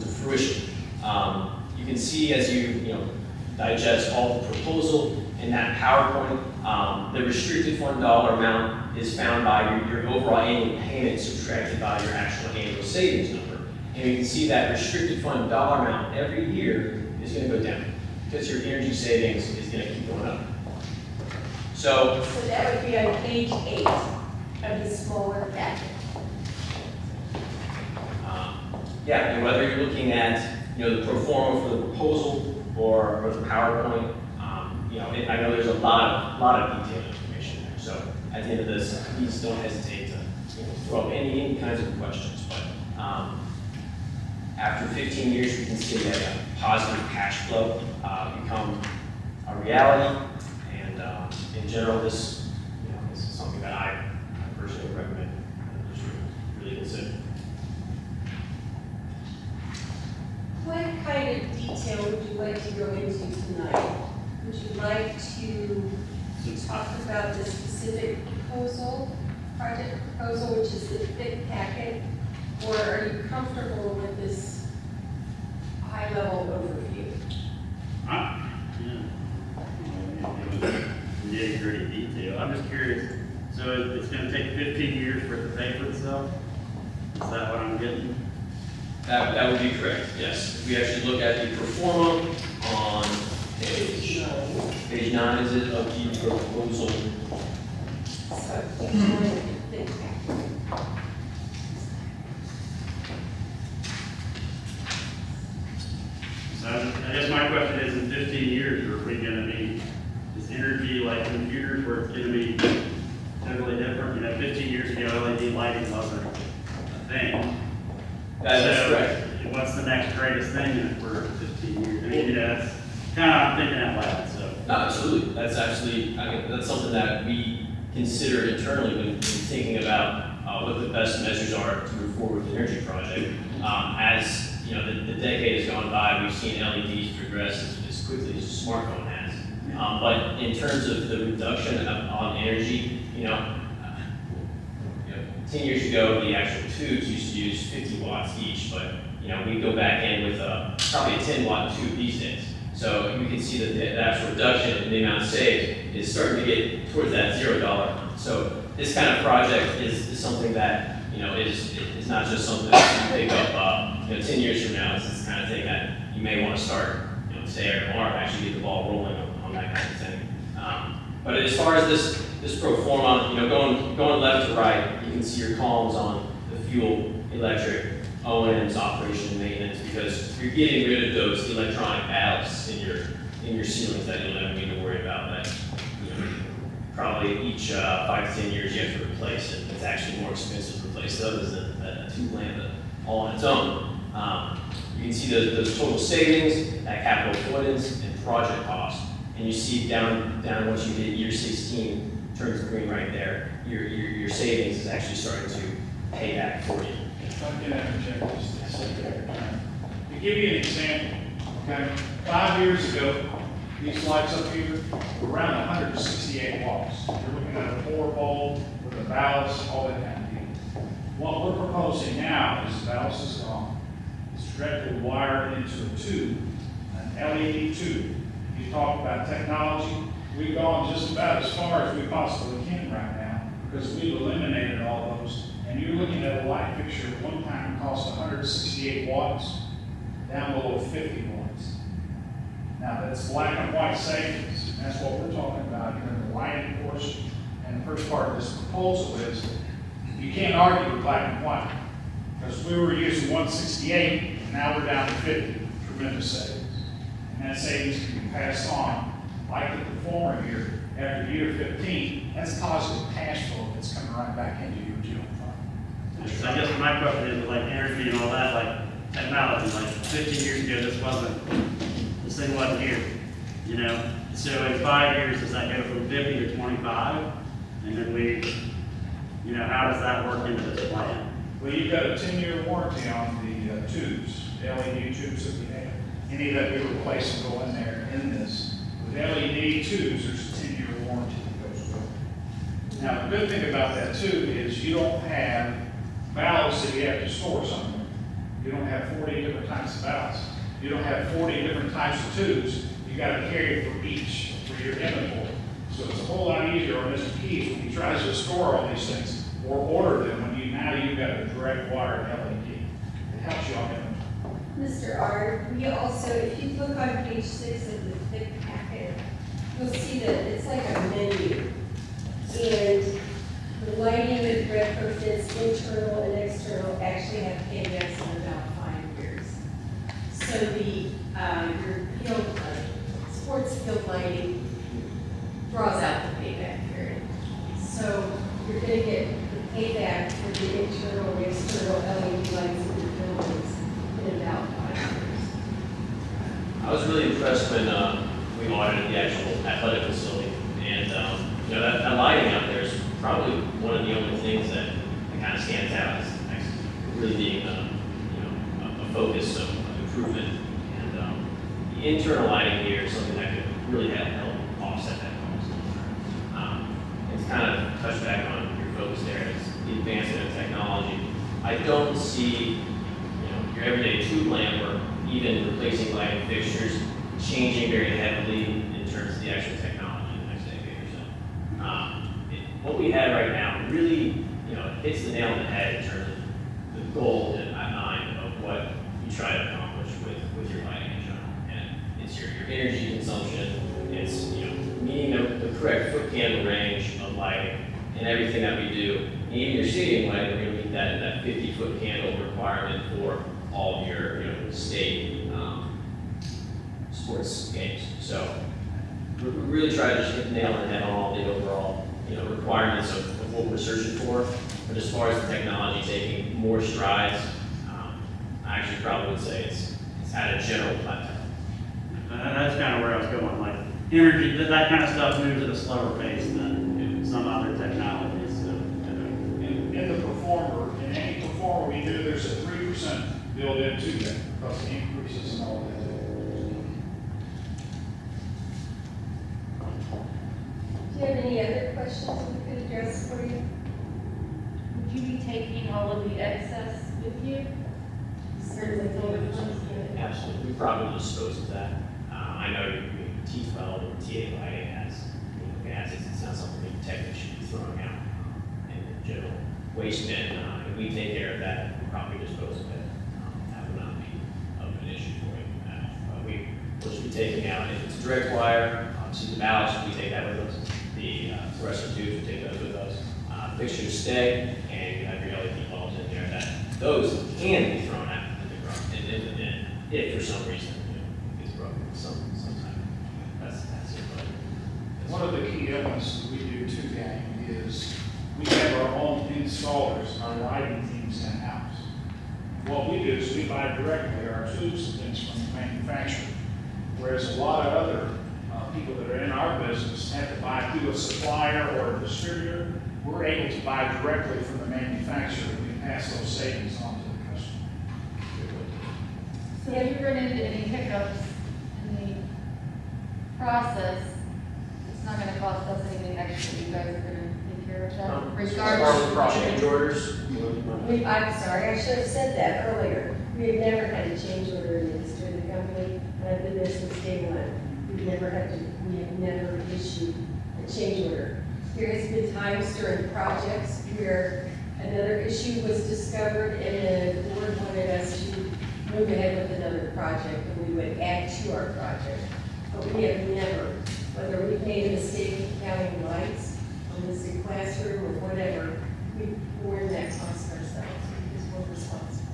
to fruition. You can see as you digest all the proposal in that PowerPoint, the restricted fund dollar amount is found by your overall annual payment subtracted by your actual annual savings number. And you can see that restricted fund dollar amount every year is going to go down because your energy savings is going to keep going up. So that would be on page 8 of the smaller packet. And whether you're looking at the pro forma for the proposal or the PowerPoint. You know, I know there's a lot of detailed information there. So at the end of this, please don't hesitate to throw up any kinds of questions. But after 15 years, we can see that positive cash flow become a reality. And in general, this is something that I personally recommend that you really consider. What kind of detail would you like to go into tonight? Would you like to talk about the specific project proposal, which is the thick packet, or are you comfortable with this high-level overview? Nitty-gritty detail. I'm just curious. So it's going to take 15 years for it to pay for itself? Is that what I'm getting? That would be correct, yes. If we actually look at the pro forma on page 9, is it, of the proposal? So, thick packet. So I guess my question is, in 15 years, are we going to be, is energy like computers where it's going to be totally different? You know, 15 years ago, LED lighting wasn't a thing. That's correct. What's the next greatest thing for 15 years? I mean, that's kind of, I'm thinking out loud, so. No, absolutely. That's actually, I mean, that's something that we consider internally when thinking about what the best measures are to move forward with the energy project. As you know, the decade has gone by, we've seen LEDs progress as quickly as a smartphone has. But in terms of the reduction on energy, 10 years ago, the actual tubes used to use 50 watts each, but we go back in with probably a 10-watt tube these days. So we can see that the actual reduction in the amount saved is starting to get towards that $0. So this kind of project is something that is not just something that you pick up 10 years from now. It's the kind of thing that you may want to start today or tomorrow, actually get the ball rolling on that kind of thing. But as far as this pro forma, going left to right, you can see your columns on the fuel, electric, O&M's, operation and maintenance, because you're getting rid of those electronic valves in your ceilings that you'll never need to worry about. That probably each 5 to 10 years you have to replace it. It's actually more expensive to replace those than a tube lamp all on its own. You can see those total savings, that capital avoidance, and project cost. And you see down once you hit year 16, turns green right there, your savings is actually starting to pay back for you. If I can interject just a second. To give you an example, okay, 5 years ago, these lights up here were around 168 watts. You're looking at a 4-volt with a ballast, all that kind of thing. What we're proposing now is the ballast is gone. It's directly wired into a tube, an LED tube. You talk about technology, we've gone just about as far as we possibly can right now because we've eliminated all those. And you're looking at a light fixture at one time cost 168 watts, down below 50 watts. Now that's black and white savings, and that's what we're talking about here in the lighting portion. And the first part of this proposal is you can't argue with black and white because we were using 168 and now we're down to 50, tremendous savings. And that savings can be passed on, like the performer here, after year 15, that's positive cash flow that's coming right back into your general fund. So I guess my question is, like energy and all that, like technology, like 15 years ago, this thing wasn't here, So in 5 years, does that go from 50 to 25? And then how does that work into this plan? Well, you've got a 10-year warranty on the tubes, the LED tubes that we have. Any that we replace and go in there in this. With LED tubes, there's a 10-year warranty that goes with it. Now, the good thing about that too is you don't have valves that you have to store somewhere. You don't have 40 different types of valves. You don't have 40 different types of tubes. You got to carry for each for your inventory. So it's a whole lot easier on Mr. Keys when he tries to store all these things or order them when you've got a direct wired LED. It helps you on inventory. Mr. Ard, we also, if you look on page 6 of the thick packet, you'll see that it's like a menu. And the lighting with retrofits, internal and external, actually have paybacks in about 5 years. So your field sports field lighting draws out the payback period. So you're gonna get the payback for the internal and external LED lights in the buildings in about 5 years. I was really impressed when we audited the actual athletic facility, and you know, that lighting out there is probably one of the only things that kind of stands out as really being you know, a focus of improvement. And the internal lighting here is something that could really help offset that cost. It's kind of touched back on your focus there, is the advancement of technology. I don't see, you know, your everyday tube lamp or even replacing lighting fixtures changing very heavily in terms of the actual technology in the next decade or so. What we have right now really, you know, hits the nail on the head in terms of the goal in mind of what you try to accomplish with your lighting in general. And it's your energy consumption, it's, you know, meeting the correct foot candle range of lighting and everything that we do. And even your stadium lighting, we're going to meet that 50-foot candle requirement for all of your, you know, state sports games. So we really try to just hit the nail on the head on all the overall, you know, requirements of what we're searching for. But as far as the technology taking more strides, I actually probably would say it's at a general plateau. That's kind of where I was going, like energy, that kind of stuff moves at a slower pace than some other technologies. So, In the performer, in any performer we do, there's a 3% built into that because the increases and all that. Do you have any other questions we could address for you? Would you be taking all of the excess with you? Certainly. Absolutely, we probably dispose of that. I know your T12 and TA lighting has, you know, gases. It's not something that technically should be throwing out in the general waste bin. If we take care of that, we'll probably dispose of it. That would not be of an issue for you. We will be taking out, if it's a direct wire, obviously the ballots, we take that with us. The fluorescent tubes, we take those with us. Fixtures stay, and you have your LED bulbs in there. That those can be thrown out in the bin if for some reason, you know, it's broken sometime. That's it. But One of the key elements we do to that is we have our own installers, our lighting teams in-house. What we do is we buy directly our tubes and things from the manufacturer, whereas a lot of other people that are in our business have to buy through a supplier or a distributor. We're able to buy directly from the manufacturer and we pass those savings on to the customer. So if you run into any hiccups in the process, it's not gonna cost us anything extra, you guys are gonna take care of that regardless. change orders. I'm sorry, I should have said that earlier. We have never had a change order in the history of the company, and I've been there since day one. We have never issued a change order. There has been times during projects where another issue was discovered and the board wanted us to move ahead with another project and we would add to our project. But we have never, whether we've made a mistake of counting lights on this classroom or whatever, we've borne that cost ourselves because we're responsible.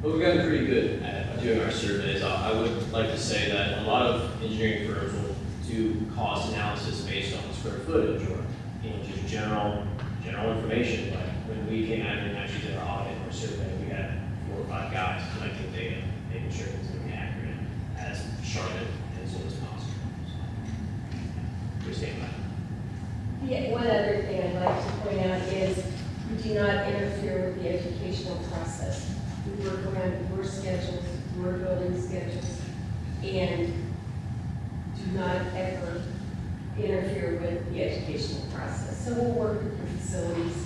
But we've gotten pretty good at doing our surveys. I would like to say that a lot of engineering firms will do cost analysis based on square footage or, you know, just general information. But when we came out and actually did our audit or survey, we had 4 or 5 guys collecting data, making sure it's going to be accurate, as sharp and so as possible. So, we stand by that. Yeah, one other thing I'd like to point out is we do not interfere with the educational process. We work around your schedules, your building schedules, and do not ever interfere with the educational process. So we'll work with the facilities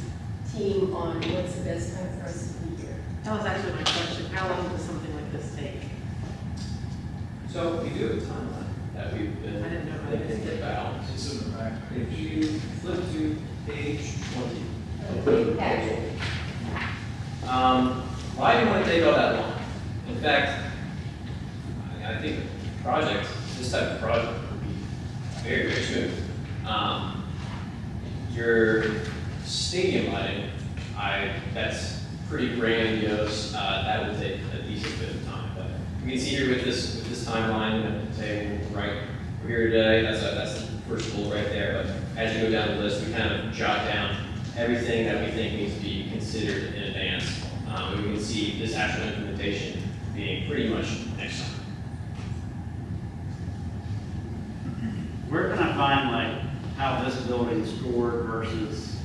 team on what's the best time for us to be here. That was actually my question. How long does something like this take? So we do have a timeline that we've been I didn't know about it. thinking about. It's in the back. If you flip to page 20. Big packet. Why do you want to take all that long? In fact, I think this type of project would be very, very smooth. Your stadium lighting, that's pretty grandiose. That would take a decent bit of time, but we can see here with this timeline, say, right, we're here today, that's the first goal right there, but as you go down the list, we kind of jot down everything that we think needs to be considered in advance. And we can see this actual implementation being pretty much next summer. Where can I find like how this building scored versus,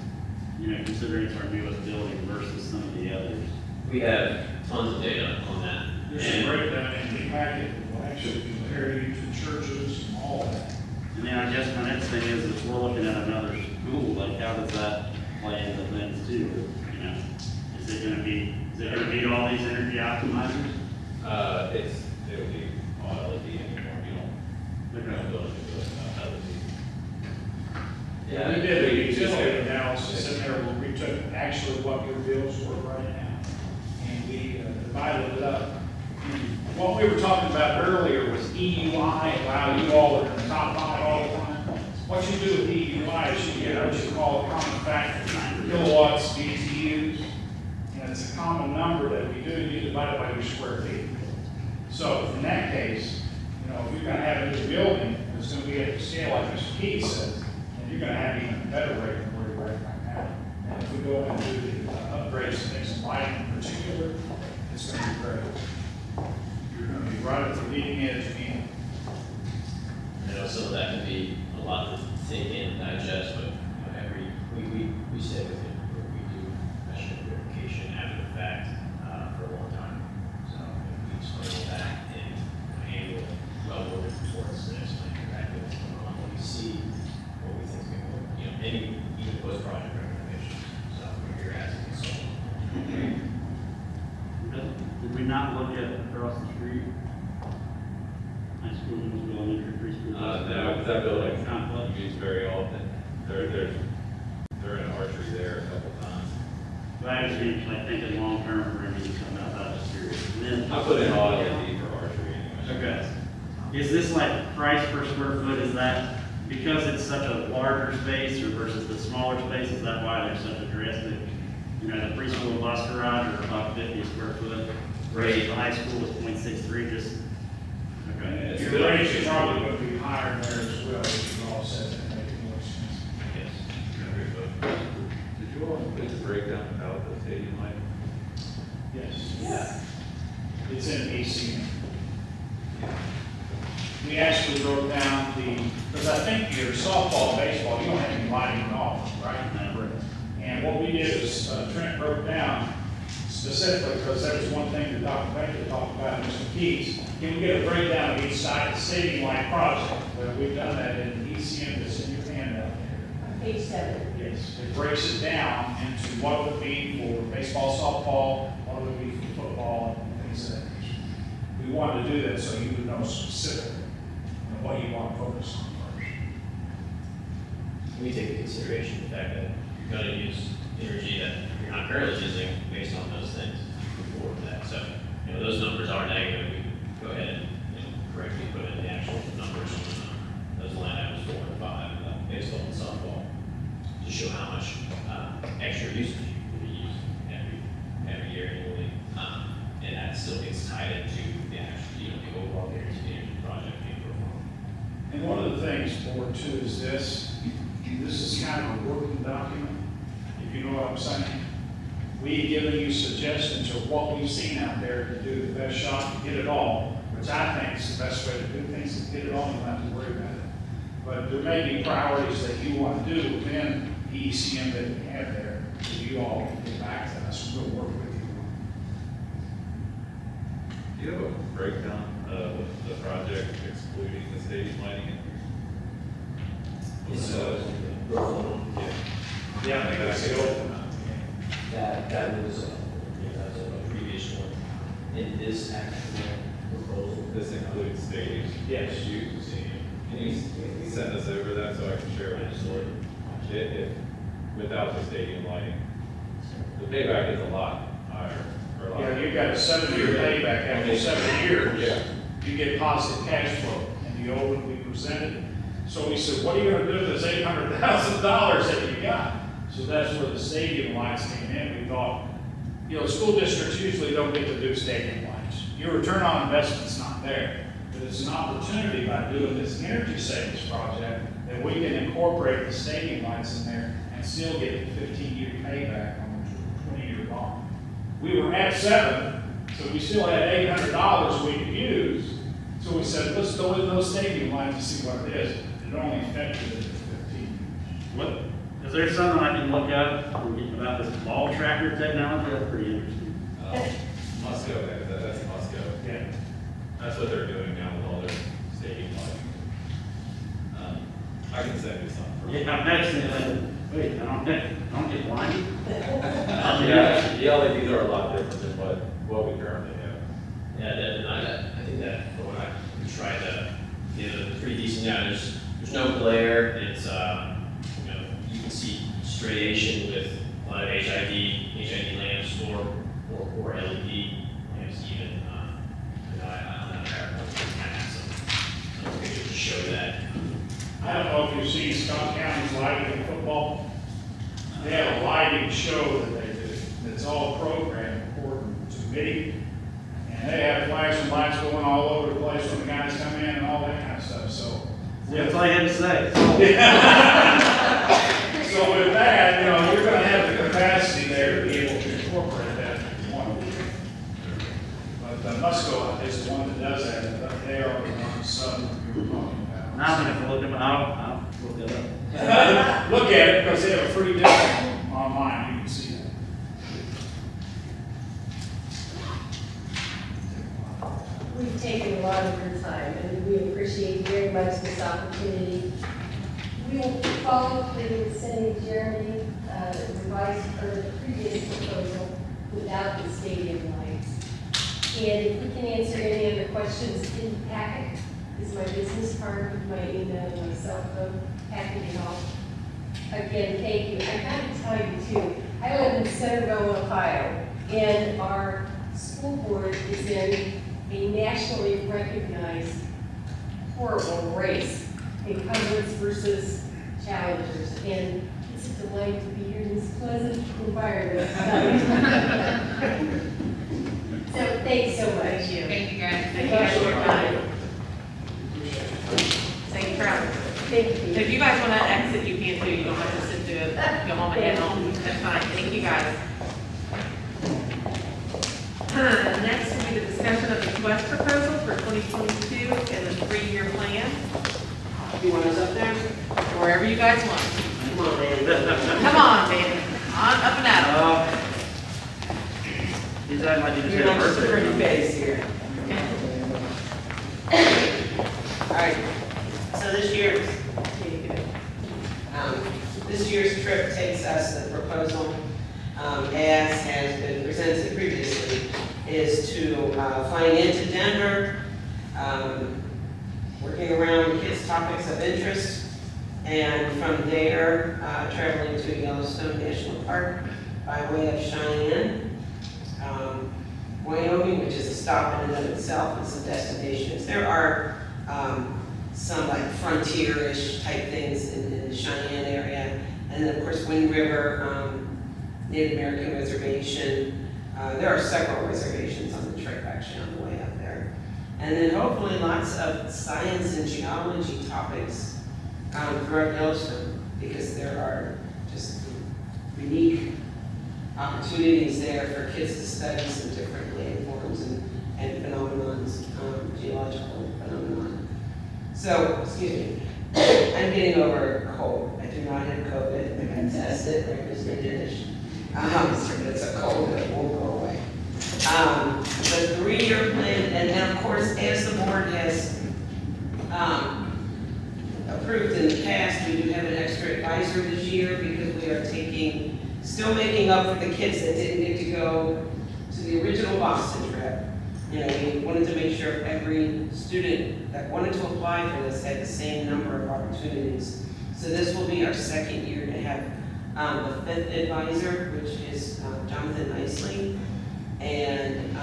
considering it's our newest building versus some of the others? We have tons of data on that. There's a breakdown in the packet, will actually compare you to churches and all that. And then I guess my next thing is if we're looking at another school, like how does that play into things too? Is it gonna meet all these energy optimizers? It'll be all LED anymore, you don't build LED. We did a utility analysis in there where we took actually what your bills were right now, and we divided it up. What we were talking about earlier was EUI, wow, you all are in the top 5 all the time. What you do with EUI is you get what you call a common factor, kilowatts, BTUs, and it's a common number that we do, you divide it by your square feet. So in that case, if you're gonna have a new building, it's gonna be at the scale like Mr. Key says, and you're gonna have even a better rate than where you're at right now. And if we go and do the upgrades to things in lighting in particular, it's gonna be great. You're gonna be right at the leading edge again. I know some of that can be a lot to take in and digest, but we stay with it. We do measure verification after the fact for a long time. So we explain that in annual well-ordered reports and explain exactly what's going on, what we see, what we think is going to work, even post-project recommendations. So we're here asking so. Did we not look at across the street? High school, middle school, elementary, preschool? No, that building Complex. used very often. They're in archery there a couple times. But I just mean, thinking long-term, we're going to need something about that serious. And then I put in all LED for archery anyway. Okay. Is this like price per square foot, is that because it's such a larger space or versus the smaller space, is that why there's such a drastic, the preschool and bus garage are about 50 a square foot, versus the high school is 0.63, just, okay. Your range probably would be higher there as well, if you all said that, make it more expensive. Yes. Did you all include the breakdown about the stadium lighting? Yes. Yeah. It's in ACM. We actually wrote down because I think your softball, baseball, you don't have any lighting at all, right? And what we did is Trent broke down specifically, because there was one thing that Dr. Baker talked about, Mr. Keys. Can we get a breakdown of each side of the stadium light project? Well, we've done that in the ECM that's in your handout there. Page 7. Yes, it breaks it down into what it would be for baseball, softball, what it would be for football, and things of that nature. We wanted to do that so you would know specifically what you want to focus on first. We take into consideration the fact that you're going to use energy that you're not currently using based on those things before that. So, those numbers are negative. We can go ahead and correctly put in the actual numbers on those line items 4 and 5, baseball and softball, to show how much extra usage will be used every year annually, and that still gets tied into the actual, the overall energy project being performed. And one of the things, board too, is this is kind of a working document, if you know what I'm saying. We've given you suggestions of what we've seen out there to do the best shot to get it all, which I think is the best way to do things, is get it all, you don't have to worry about it. But there may be priorities that you want to do within the ECM that we have there, that you all can get back to us, and we'll work with you. Do you have a breakdown of the project excluding the stadium lighting? Yeah, I think that's it. That was a previous one. In this actual proposal. This includes stadiums. Yes. Use the stadium. Can you send us over that so I can share with the board? If without the stadium lighting, the payback is a lot higher. Or a lot Yeah, you've got a 7-year payback. After 7 years, Yeah. you get positive cash flow. And the old one we presented. So we said, what are you going to do with this $800,000 that you got? So that's where the stadium lights came in. We thought, school districts usually don't get to do stadium lights. your return on investment's not there. But it's an opportunity by doing this energy savings project that we can incorporate the stadium lights in there and still get the 15-year payback on the 20-year bond. We were at 7, so we still had $800 we could use. So we said, let's go with those stadium lights and see what it is. It only affected it at 15. What, is there something I can look up about this ball tracker technology? That's pretty interesting. Must go, man, that's a must go. Yeah. That's what they're doing now with all their stadium lighting. I can send you something. Yeah, I'm actually, wait, I don't get blinded? Yeah, the LEDs are a lot different than what we currently have. Yeah, and I think that when I tried to, it's pretty decent. Yeah, there's no glare. It's you can see striation with a lot of HID lamps or LED lamps even. I have some pictures to show that. I don't know if you've seen Scott County's lighting in football. They have a lighting show that they do. That's all programmed according to MIDI. And they have flashing lights going all over the place when the guys come in and all that kind of stuff. So That's all you had to say. So with that, you're going to have the capacity there to be able to incorporate that if you want to. But Musco is the one that does that. But they are the ones Southern you were talking about. I'm gonna have to look them, I'll look it up. Look at it because they have a free demo online. You can see that. We've taken a lot of your time, and we appreciate very much this opportunity. We will follow up with sending Jeremy revised or the previous proposal without the stadium lights. And if we can answer any other questions in the packet, this is my business card with my email and my cell phone, happy to help. Again, thank you. I got to tell you too, I live in Centerville, Ohio, and our school board is in a nationally recognized horrible race, incumbents versus challengers, and it's a delight to be here in this pleasant environment. So thanks so much. Thank you. Thank you guys. Thank you guys for your time. Safe travels. Thank So you. if you guys want to exit, you can too. You don't have to sit through it. Go home and head home. That's fine. Thank you guys. Next will be the discussion of the Quest proposal for 2022 and the 3-year plan. You want us up there? Wherever you guys want. Come on, baby. Come on, baby. On, up and at 'em. He's acting like he just You're had a not just a pretty birthday. face here. All right, so this year's trip takes us, the proposal, as has been presented previously, is to flying into Denver, working around kids' topics of interest, and from there, traveling to Yellowstone National Park by way of Cheyenne. Wyoming, which is a stop in and of itself, and some destinations. There are some like frontier-ish type things in the Cheyenne area. And then of course Wind River, Native American Reservation. There are several reservations on the trip actually on the way up there. And then hopefully lots of science and geology topics throughout Yellowstone, because there are just unique opportunities there for kids to study some different landforms and phenomenons, geological phenomenon. So, excuse me, I'm getting over a cold. I do not have COVID. I got tested, breakfast and dish. It's a cold that won't go away. The 3-year plan, and then of course, as the board has approved in the past, we do have an extra advisor this year because we are still making up for the kids that didn't get to go to the original Boston trip. We wanted to make sure every student that wanted to apply for this had the same number of opportunities. So this will be our 2nd year to have the 5th advisor, which is Jonathan Nicely, and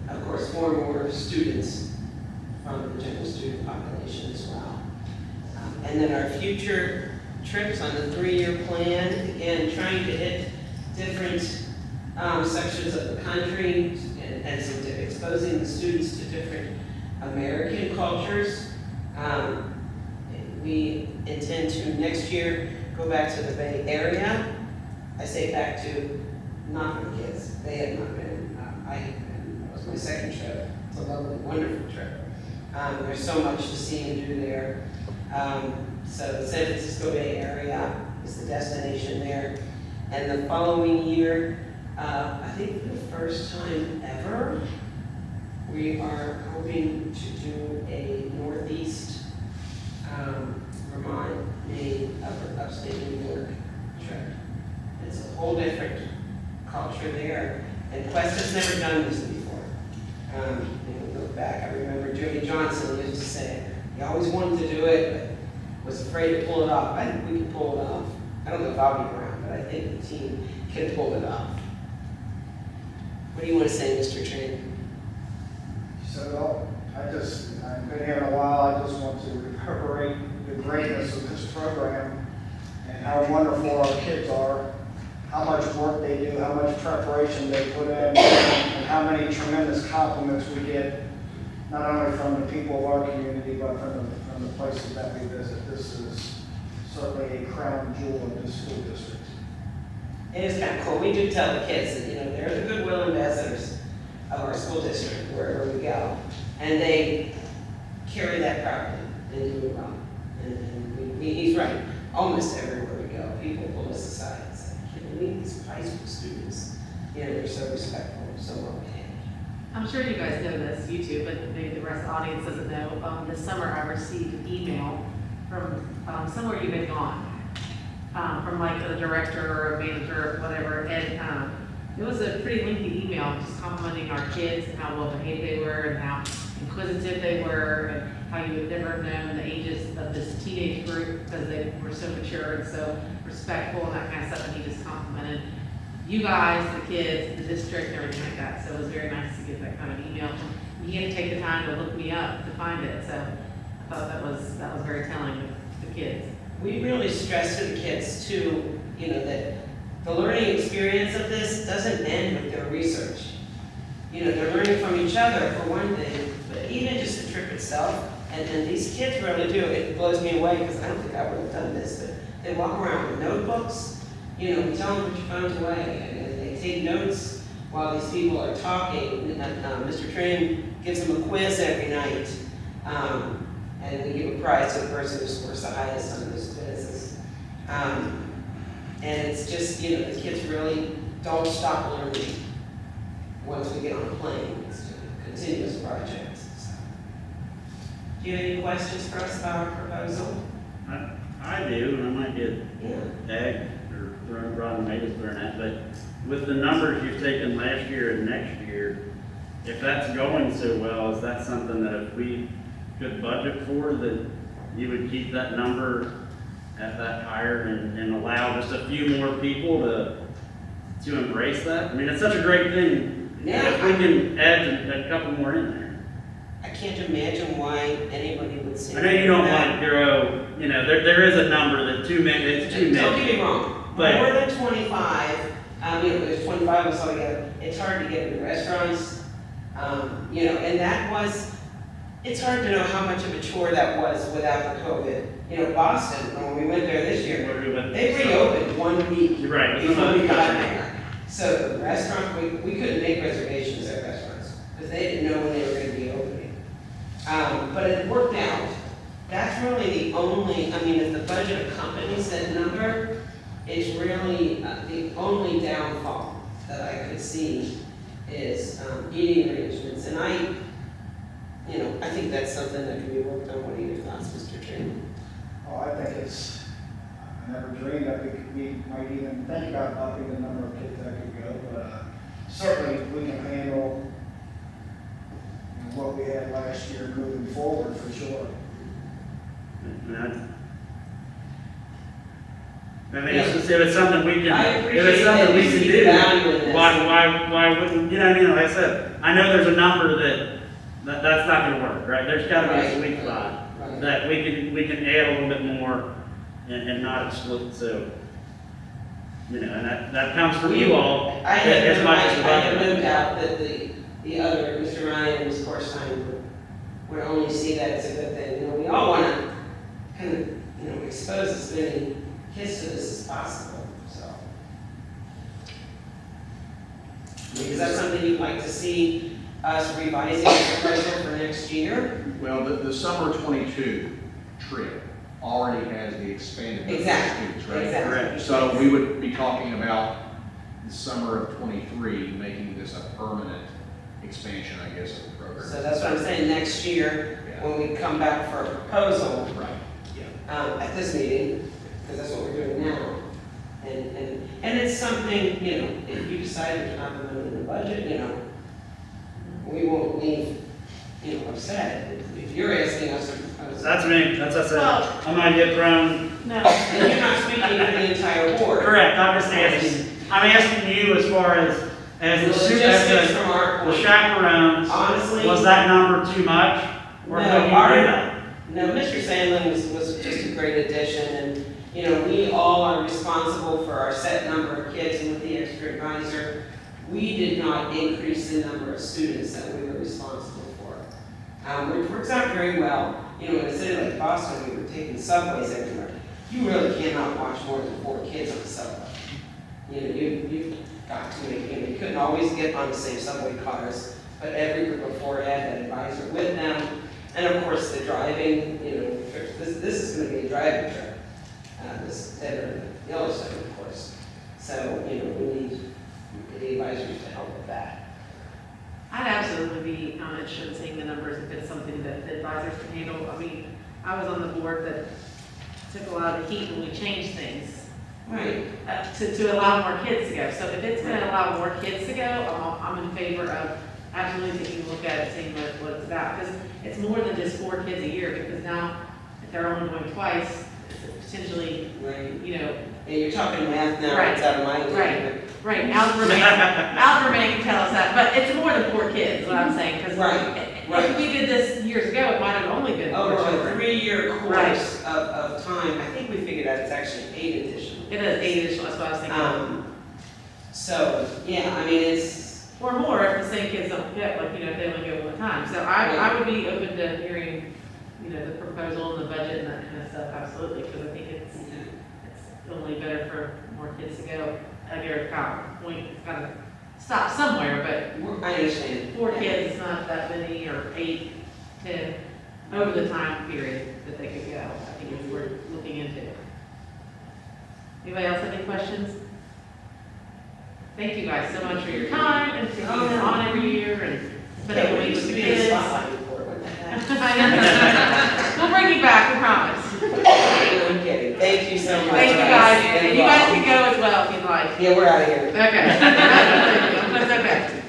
of course 4 more students from the general student population as well. And then our future trips on the 3-year plan, again, trying to hit different sections of the country and some exposing the students to different American cultures. We intend to next year go back to the Bay Area. I say back to, not for the kids, they have not been, I have been, that was my second trip. It's a lovely, wonderful trip. There's so much to see and do there. So the San Francisco Bay Area is the destination there. And the following year, I think for the first time ever, we are hoping to do a Northeast Vermont, Maine, upstate New York trip. It's a whole different culture there. And Quest has never done this before. Look back, I remember Jimmy Johnson used to say, he always wanted to do it, but was afraid to pull it off. I think we can pull it off. I don't know if I'll be around, but I think the team can pull it off. What do you want to say, Mr. Tran? So, I've been here a while, I just want to recuperate the greatness of this program and how wonderful our kids are, how much work they do, how much preparation they put in, and how many tremendous compliments we get, not only from the people of our community, but from the places that we visit. This is certainly a crown jewel of this school district. It is kind of cool. We do tell the kids that, they're the goodwill ambassadors of our school district, wherever we go. And they carry that proudly and do it well. And he's right. Almost everywhere we go, people pull us aside and say, can we meet these high school students? They're so respectful, so well behaved. I'm sure you guys know this, YouTube, but maybe the rest of the audience doesn't know. This summer I received an email from somewhere you've been gone, from like a director or a manager or whatever, and it was a pretty lengthy email just complimenting our kids and how well behaved they were and how inquisitive they were and how you would never have known the ages of this teenage group because they were so mature and so respectful and that kind of stuff, and he just complimented you guys, the kids, the district, and everything like that. So it was very nice to get that kind of email. He had to take the time to look me up to find it, so I thought that was very telling of the kids. We really stress to the kids too, that the learning experience of this doesn't end with their research. They're learning from each other for one thing, but even just the trip itself, and these kids really do. It blows me away because I don't think I would have done this, but they walk around with notebooks. We tell them put your phones away, and they take notes while these people are talking. Mr. Tran gives them a quiz every night, and we give a prize to the person who scores the highest on those quizzes. And it's just, the kids really don't stop learning once we get on a plane. It's a continuous project. So. Do you have any questions for us about our proposal? I do, and I might get tagged or thrown, Ron made us thrown at, but with the numbers you've taken last year and next year, if that's going so well, is that something that if we could budget for, that you would keep that number at that higher and allow just a few more people to embrace that? I mean, it's such a great thing. Yeah, if we can add a couple more in there. I can't imagine why anybody would say. I know you don't want to grow, there is a number that it's too many. Don't get me wrong, but more than 25, there's 25 of us all together, it's hard to get into restaurants, and that was, it's hard to know how much of a chore that was without the COVID. Boston, when we went there this year, they reopened 1 week before we got there. So the restaurant, we couldn't make reservations at restaurants because they didn't know when they were going to be opening. But it worked out. That's really the only, if the budget accompanies that number, it's really the only downfall that I could see is eating arrangements. And I think that's something that can be worked on. What are your thoughts, Mr. Tran? Oh, I think I never dreamed that we might even think about upping the number of kids that could go, but certainly we can handle what we had last year moving forward for sure. If it's something we can, do, why wouldn't, like I said, I know there's a number that's not going to work, right? There's got to be a sweet spot that we can add a little bit more and not exclude. So, and that comes from you all I have no doubt that the other, Mr. Ryan and Ms. Corstein would only see that as a good thing. You know, we all want to kind of, you know, expose as many kids to this as possible, so. Is that something you'd like to see us revising the proposal for next year? Well, the summer 22 trip already has the expanded number of Exactly, students, right? exactly. So we would be talking about the summer of 23, making this a permanent expansion, I guess, of the program. So that's what I'm saying, next year, Yeah. when we come back for a proposal, Right, yeah. at this meeting, because that's what we're doing now. And it's something, you know, if you decide to not put it in the budget, you know, we won't leave, you know, upset. If you're asking us to propose. That's me, that's what I said. Well- I might get thrown. No. And you're not speaking for the entire board. Correct, I'm just asking, I'm asking you as far as the Logistics from our the point. chaperones, Honestly. was that number too much? Or No, could you do our- that? No, Mr. Sandlin was just a great addition, and, you know, we all are responsible for our set number of kids, and with the extra advisor, we did not increase the number of students that we were responsible for. Which works out very well. You know, in a city like Boston, we were taking subways everywhere. You really cannot watch more than 4 kids on the subway. You know, you've got to make, you know, you couldn't always get on the same subway cars, but every group of 4 had an advisor with them. And of course, the driving, you know, trips. This is going to be a driving trip. This Denver, Yellowstone, of course. So, you know, we need the advisors to help with that. I'd absolutely be interested in seeing the numbers if it's something that the advisors can handle. I mean, I was on the board that took a lot of the heat when we changed things Right. to allow more kids to go. So if it's going to allow more kids to go, I'm in favor of absolutely taking a look at it, seeing what it's about. Because it's more than just 4 kids a year, because now if they're only going twice, it's potentially, Right. you know, And you're talking math now, Right. it's out of my league. Right. Right, Algebra man can tell us that, but it's more than 4 kids, is what I'm saying, because Right. if we did this years ago, it might have only been 4 Over a children. 3-year Right. course of time, I think we figured out it's actually 8 additional. It is 8 additional, that's what I was thinking. So, yeah, I mean, it's, Or more if the same kids don't get, like, you know, if they only go one time. So I would be open to hearing, you know, the proposal and the budget and that kind of stuff, absolutely, because I think it's only better for more kids to go. I get a point, it's gotta stop somewhere, but I understand. 4 kids is not that many, or 8, 10, over the time period that they could go. I think it's worth looking into. Anybody else have any questions? Thank you guys so much for your time and for being on every year and spending a week with the kids. We'll bring you back, we promise. I'm kidding. Thank you so much. Thank you guys, and you guys can go as well if you'd like. Yeah, we're out of here. Okay. That's okay.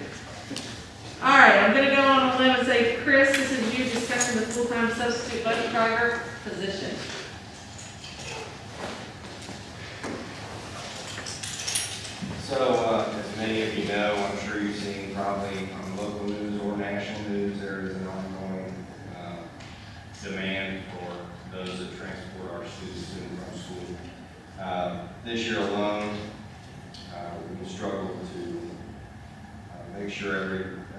All right, I'm gonna go on a limb and say, Chris, this is you discussing the full-time substitute bus driver position. So, as many of you know, I'm sure you've seen probably on local news or national news, there is an ongoing demand for those that transport our students to and from school. This year alone, we struggled to make sure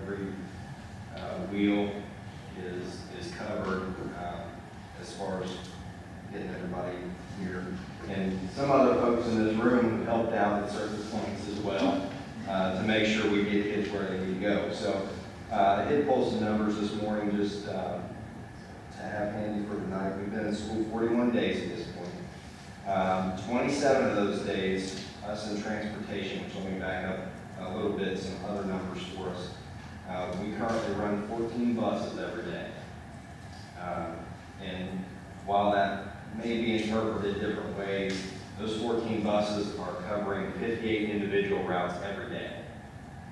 every wheel is covered as far as getting everybody here. And some other folks in this room helped out at certain points as well to make sure we get kids where they need to go. So I did pull some numbers this morning just to have handy for tonight. We've been in school 41 days at this point. 27 of those days, us in transportation, which let me back up a little bit, some other numbers for us. We currently run 14 buses every day. And while that may be interpreted different ways, those 14 buses are covering 58 individual routes every day,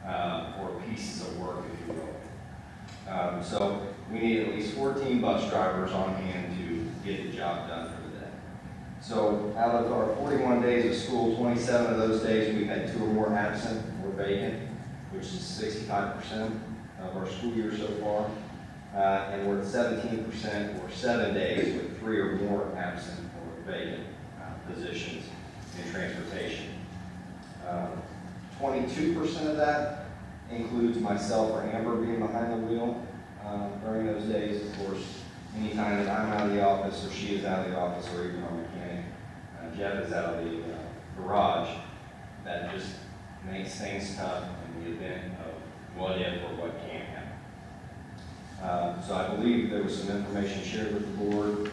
or pieces of work, if you will. So we need at least 14 bus drivers on hand to get the job done for the day. So out of our 41 days of school, 27 of those days we've had 2 or more absent or vacant, which is 65% of our school year so far. And we're at 17% or 7 days with 3 or more absent or vacant positions in transportation. 22% of that includes myself or Amber being behind the wheel during those days. Of course, anytime that I'm out of the office or she is out of the office or even our mechanic, Jeff is out of the garage, that just makes things tough in the event of what if or what can happen. So I believe there was some information shared with the board.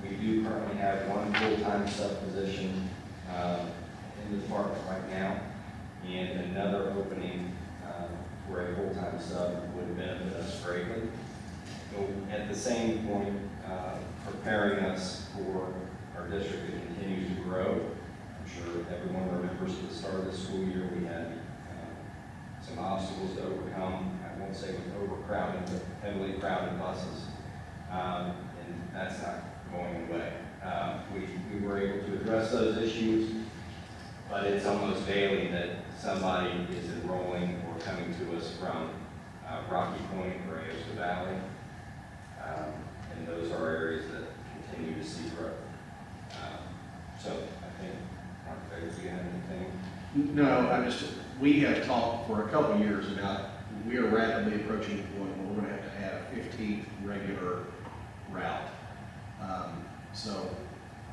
We do currently have one full-time sub position in the department right now, and another opening for a full-time sub would benefit us greatly. So at the same point, preparing us for our district to continue to grow. I'm sure everyone remembers at the start of the school year we had some obstacles to overcome. I won't say with overcrowding, but heavily crowded buses, and that's not going away. We were able to address those issues, but it's almost daily that somebody is enrolling or coming to us from Rocky Point or Aosta Valley, and those are areas that continue to see growth. So I think, do you have anything? No, we have talked for a couple of years about, we are rapidly approaching the point where we're going to have a 15th regular route. So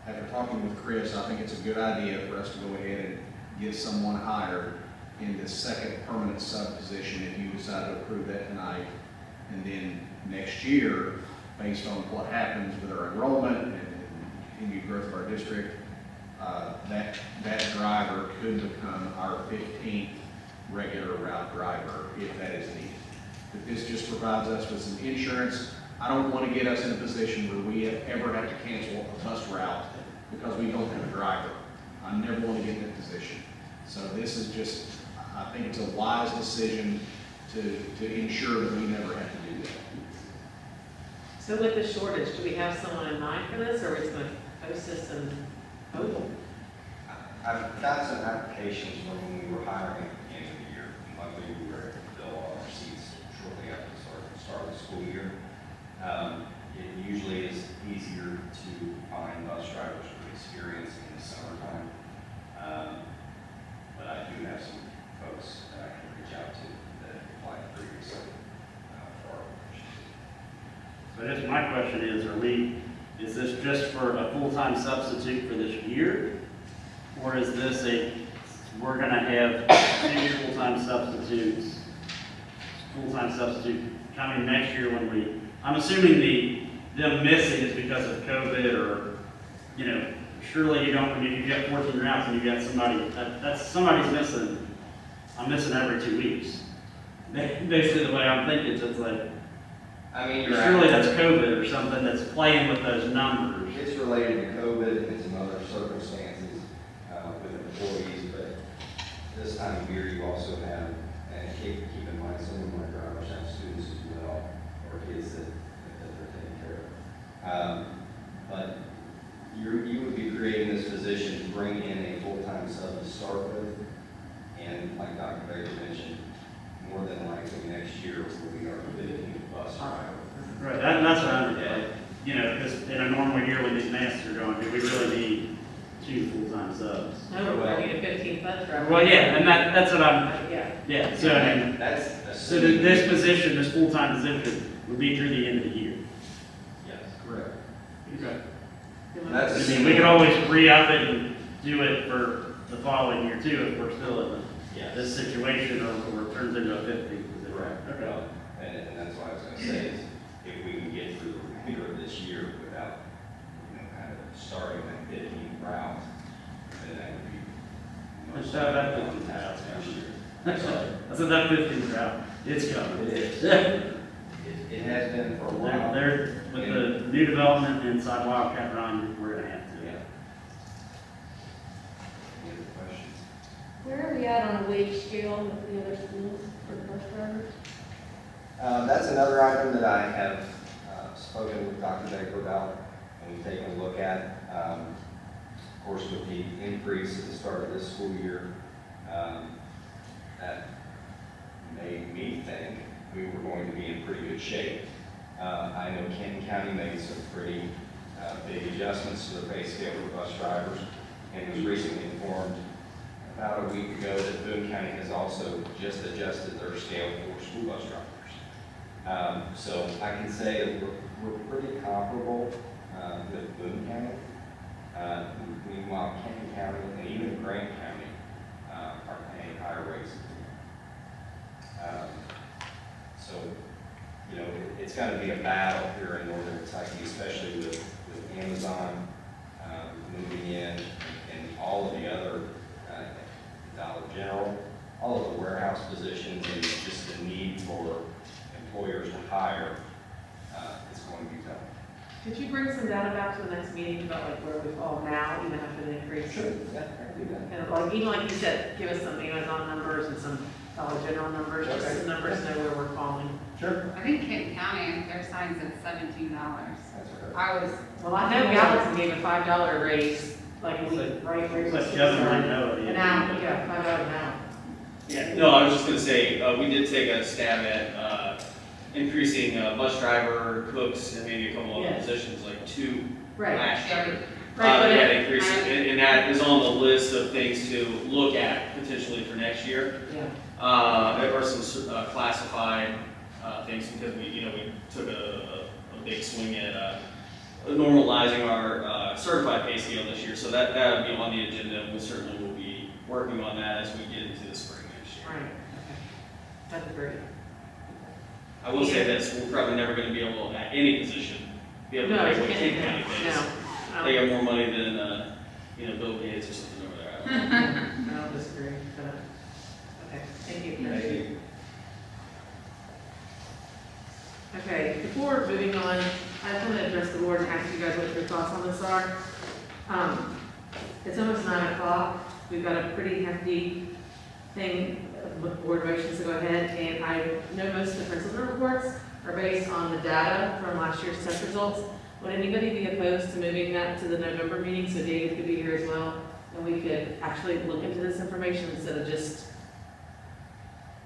after talking with Chris, I think it's a good idea for us to go ahead and get someone hired in this second permanent sub position if you decide to approve that tonight. And then next year, based on what happens with our enrollment and continued growth of our district, that driver could become our 15th regular route driver if that is needed. But this just provides us with some insurance. I don't want to get us in a position where we ever have to cancel a bus route because we don't have a driver. I never want to get in that position. So this is just, I think it's a wise decision to ensure that we never have to do that. So with the shortage, do we have someone in mind for this, or are we just going to post this and hope? I've got some applications from when we were hiring at the end of the year. Luckily, we were able to fill all our seats shortly after the start of the school year. It usually is easier to find bus drivers with experience in the summertime. But I do have some folks that I can reach out to that have applied previously for our positions. So I guess my question is this just for a full-time substitute for this year? Or is this we're gonna have 2 full-time substitute coming next year when I'm assuming them missing is because of COVID or, surely you don't, when you get 14 routes and you got somebody, somebody's missing, I'm missing every 2 weeks. Basically the way I'm thinking, so it's like, surely that's COVID or something that's playing with those numbers. It's related to COVID and some other circumstances with employees, but this time of year you also have, and keep in mind, some of my drivers have students as well, or kids that they're taking care of. But you would be creating this position to bring in a full-time sub to start with, and like Dr. Baker mentioned, more than likely next year will be our 15th bus driver. Right, that's what I'm, because in a normal year when these masks are going, do we really need 2 full-time subs? No, we're bringing a 15th bus driver. Well, yeah, and that's what I'm, yeah. So I mean, that's so this position, this full-time position, would be through the end of the year. Yes, correct. Okay. That's we could always re-up it and do it for the following year too, if we're still in this situation or it turns into a 50th position. Right. Okay. And that's why I was going to say is if we can get through the remainder of this year without, kind of starting that 15th route, then that would be. Let's have that 15th route next year. I said that 15th route. It's coming. It is. It has been for a while. With the new development inside Wildcat Run, we're going to have to. Yeah. Any other questions? Where are we at on a wage scale with the other schools for bus drivers? That's another item that I have spoken with Dr. Baker about and we've taken a look at. Of course, with the increase at the start of this school year, that made me think we were going to be in pretty good shape. I know Kenton County made some pretty big adjustments to the pay scale for bus drivers and was recently informed about a week ago that Boone County has also just adjusted their scale for school bus drivers. So I can say that we're pretty comparable with Boone County. Meanwhile, Kenton County and even Grant County are paying higher rates. So, you know, it's got to be a battle here in northern Kentucky, especially with Amazon moving in and all of the other Dollar General, all of the warehouse positions, and just the need for employers to hire is going to be tough. Could you bring some data back to the next meeting about like where we fall now, even after the increase? Sure, yeah, I can do that. And like, even like you said, give us some Amazon numbers and some Dollar General numbers, just Okay. some numbers to know where we're falling. Sure. I think Kenton County, their sign's at $17. That's right. I was, Well, I know Gallatin gave a $5 raise, like a week, right? Where But Kevin might know it. An hour, yeah, $5 an hour. Yeah, no, I was just gonna say, we did take a stab at, increasing, bus driver, cooks, and maybe a couple other Yeah. positions, like 2 Right. last year. Right, but We had it- increase, and that is on the list of things to look at potentially for next year. Yeah. There are some, classified, things, because we took a big swing at, normalizing our, certified pay scale this year, so that would be on the agenda, and we certainly will be working on that as we get into the spring next year. Right, okay. That's great. I will say this, we're probably never gonna be able, at any position, be able to No, pay you what can't. King County pays. No. They got more money than, Bill Gates or something over there. I don't know. I don't disagree, but, okay, thank you. Thank you. Okay, before moving on, I just want to address the board and ask you guys what your thoughts on this are. It's almost 9 o'clock. We've got a pretty hefty thing with board motions to go ahead, and I know most of the principal reports are based on the data from last year's test results. Would anybody be opposed to moving that to the November meeting so David could be here as well? And we could actually look into this information instead of just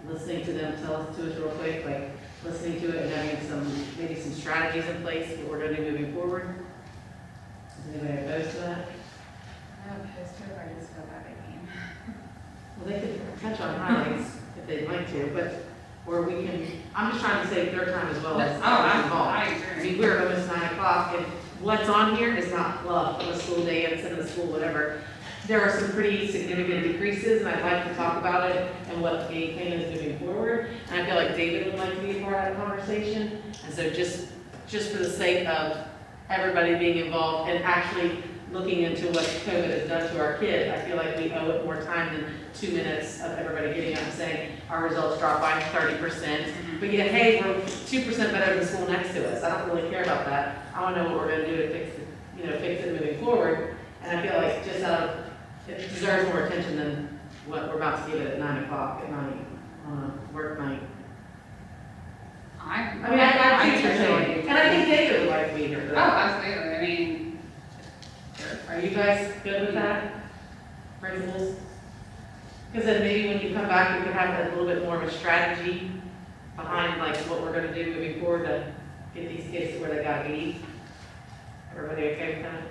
listening to them tell us to us real quick, like listening to it and having maybe some strategies in place that we're going to do moving forward. Is anybody opposed to that? I'm opposed to it, I just feel bad again. Well, they could touch on highlights if they'd like to, but, or we can, I'm just trying to save their time as well as I I agree. mean, we're almost 9 o'clock, and what's on here is not fluff of a school day, instead of a school, whatever. There are some pretty significant decreases, and I'd like to talk about it and what the game plan is moving forward. And I feel like David would like to be a part of that conversation. And so just for the sake of everybody being involved and actually looking into what COVID has done to our kids, I feel like we owe it more time than 2 minutes of everybody getting up and saying, our results dropped by 30%. But yet, hey, we're 2% better than the school next to us. I don't really care about that. I want to know what we're going to do to fix it moving forward. And I feel like just it deserves more attention than what we're about to give it at 9 o'clock at night, on a work night. I see what you're saying, and I think David would like to be here for Oh, that. absolutely, I mean, Are you guys good with that, principals? Because then maybe when you come back, we could have a little bit more of a strategy behind like what we're gonna do moving forward to get these kids to where they gotta be. Everybody okay with that?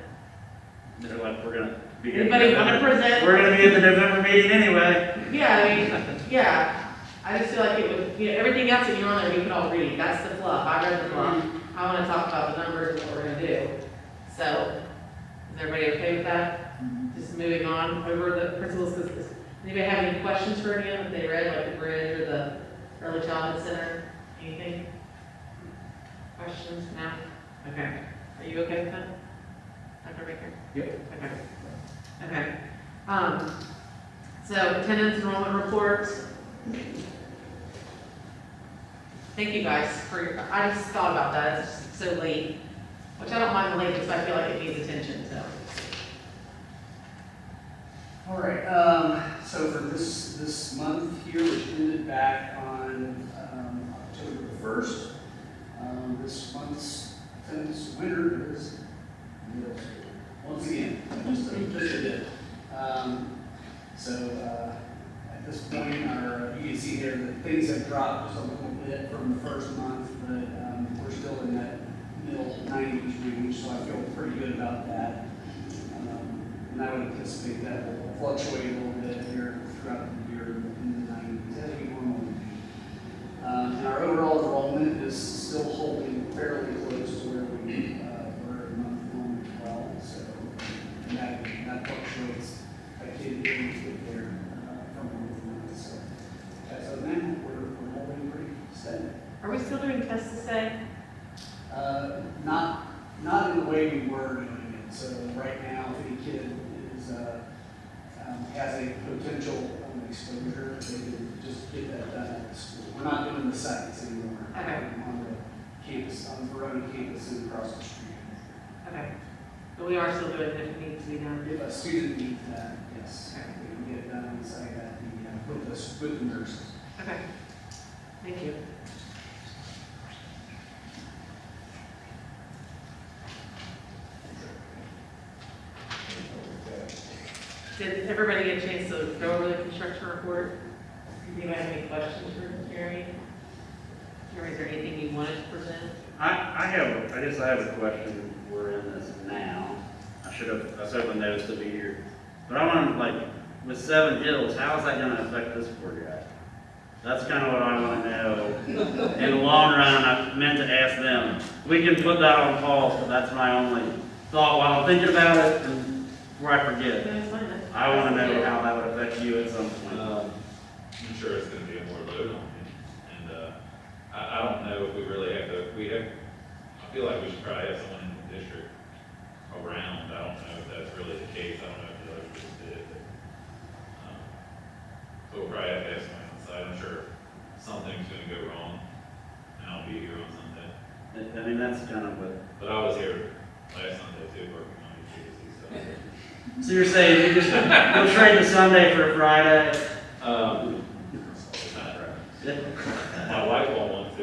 They're like, we're gonna be. Anybody want to present? We're gonna be at the November meeting anyway. Yeah, I mean, yeah, I just feel like it would, everything else that you're on there, we can all read, that's the fluff, I read the fluff. I wanna talk about the numbers and what we're gonna do. So, is everybody okay with that? Just moving on over the principals, does anybody have any questions for any of them that they read, like the bridge or the early childhood center, anything? Questions, no? Okay, are you okay with that? Dr. Baker? Yep. Okay. Okay. So attendance enrollment report. Thank you guys for your, I just thought about that, it's just so late, which I don't mind the late because I feel like it needs attention, so. All right, so for this month here, which ended back on October the 1st, this month's attendance winner is, once again, just a bit. At this point, you can see here that things have dropped just a little bit from the first month, but we're still in that middle 90s range, so I feel pretty good about that. And I would anticipate that will fluctuate a little bit here Are we still doing test to stay? Not in the way we were doing it. So right now, if any kid is, has a potential exposure, they can just get that done at the school. We're not doing the sites anymore. Okay. On the campus, on the Verona campus and across the street. Okay. But we are still doing it if it needs to be done. If a student needs that, yes, we can get it done on the site at the, with the nurses. Okay. Thank you. Did everybody get a chance to go over the construction report? Do you guys have any questions for Jeremy? Jeremy, is there anything you wanted to present? I guess I have a question. We're in this now. I was hoping noticed to be here. But I want to, like, with 7 Hills, how is that going to affect this poor guy? That's kind of what I want to know. In the long run, I meant to ask them. We can put that on pause, but that's my only thought while I'm thinking about it, and before I forget. I want to know how that would affect you at some point. I'm sure it's going to be a more load on me. And I don't know if we really have to, I feel like we should probably have someone in the district around. I don't know if that's really the case. I don't know if the others just did. But, so we'll probably have to have someone on site. I'm sure something's going to go wrong, and I'll be here on Sunday. I mean, that's kind of what. But I was here last Sunday too, working on Tuesday. So you're saying you just you'll trade the Sunday for a Friday? My wife won't want to.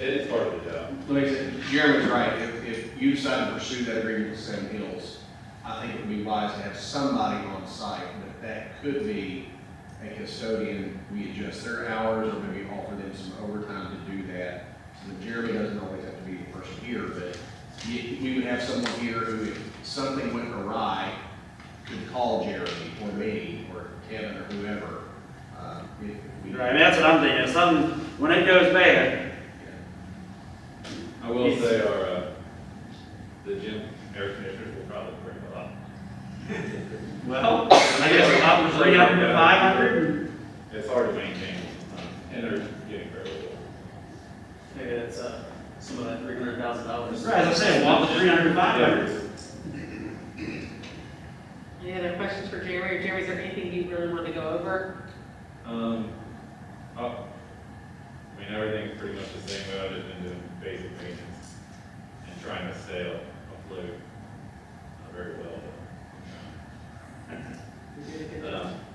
It's part of the job. Let me say, Jeremy's right. If you decide to pursue that agreement with 7 Hills, I think it would be wise to have somebody on site, but that could be a custodian. We adjust their hours or maybe offer them some overtime to do that. So that Jeremy doesn't always have to be the person here, but we would have someone here who, if something went awry, could call Jeremy or me or Kevin or whoever. Right, and that's what I'm thinking. If something, when it goes bad. I will say the gym air conditioners will probably bring a lot. Well, I guess up to 300 to 500. It's hard to maintain, and they're getting very old. Maybe it's some of that $300,000. Right, as I said, walk the 300 to 500. Any other questions for Jeremy? Or Jeremy, is there anything you really want to go over? I mean, everything's pretty much the same way. I've just been doing basic maintenance and trying to stay afloat very well.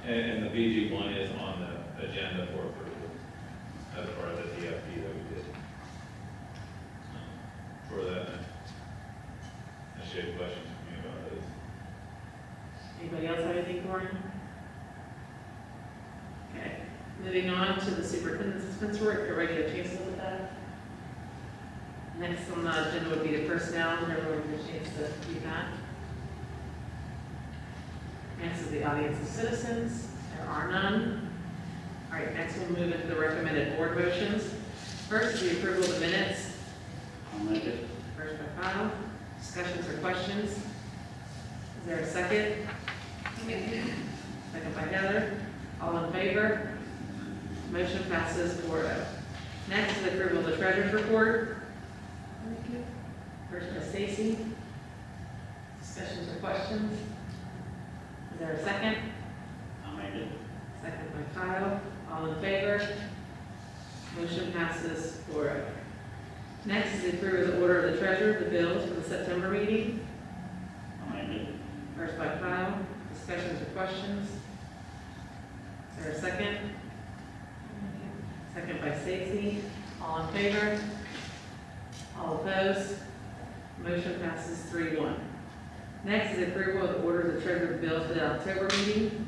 And the BG1 is on the agenda for approval as part of the DFP that we did. For that, I should have questions for me about those. Anybody else have anything for him? Okay, moving on to the superintendent's expense report. Everybody get a chance to look at that? Next on the agenda would be the personnel, and everyone get a chance to do that. Next is the audience of citizens. There are none. All right, next we'll move into the recommended board motions. First is the approval of the minutes. I'll make it. First by Kyle. Discussions or questions? Is there a second? Second by Heather. All in favor? Motion passes 4-0. Next is the approval of the treasurer's report. First by Stacy. Discussions or questions? Is there a second? I'll make it. Second by Kyle. All in favor? Motion passes 4-0. Next is the approval of the order of the treasurer, the bills for the September meeting. I'll make it. First by Kyle. Discussions or questions? Is there a second? Second by Stacy. All in favor? All opposed? Motion passes 3-1. Next is approval of the order of the treasurer of the bills for the October meeting.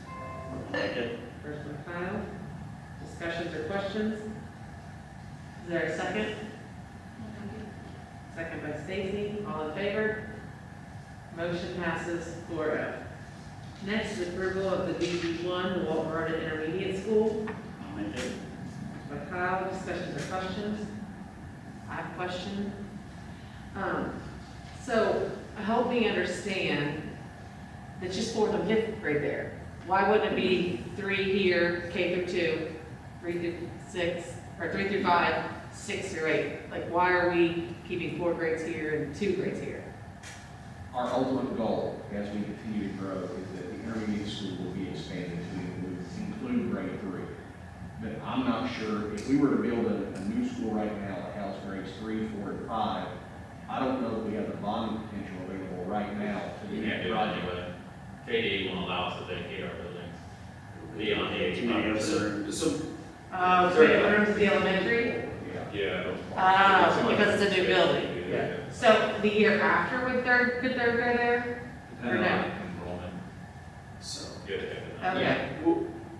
I'll make it. First by Kyle. Discussions or questions? Is there a second? Second by Stacy. All in favor? Motion passes 4-0. Next is approval of the BG1, the Walton Road Intermediate School. I'll make it. By Kyle. Discussions or questions? I have a question. So help me understand, it's just 4th and 5th grade there. Why wouldn't it be 3 here, K through 2, 3 through 6, or 3 through 5, 6 through 8? Like, why are we keeping 4 grades here and 2 grades here? Our ultimate goal, as we continue to grow, is that the intermediate school will be expanded to include grade 3. But I'm not sure, if we were to build a new school right now that house grades 3, 4, and 5, I don't know that we have the bonding potential available right now to do You can't that do it project. anyway. KDE won't allow us to vacate our buildings. Beyond the Too many 85%. So, So in terms of the elementary? Yeah. Because it's a new building. Yeah. So the year after could third go there? Or Depending no? on enrollment. so. Good. Okay. Yeah,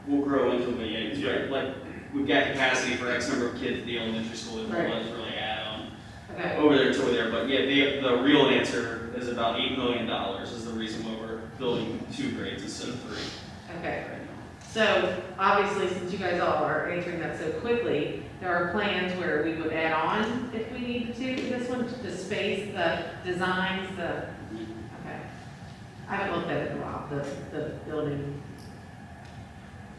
we'll grow into it, but yeah, it's right, like, we've got capacity for X number of kids at the elementary school, that Right. we'll really add on Okay. over there to over there, but yeah, the real answer is about $8 million is the reason why we're building 2 grades instead of 3 Okay. right now. So obviously, since you guys all are answering that so quickly, there are plans where we would add on if we needed to this one, the space, the designs, okay. I haven't looked at it in a while, the building.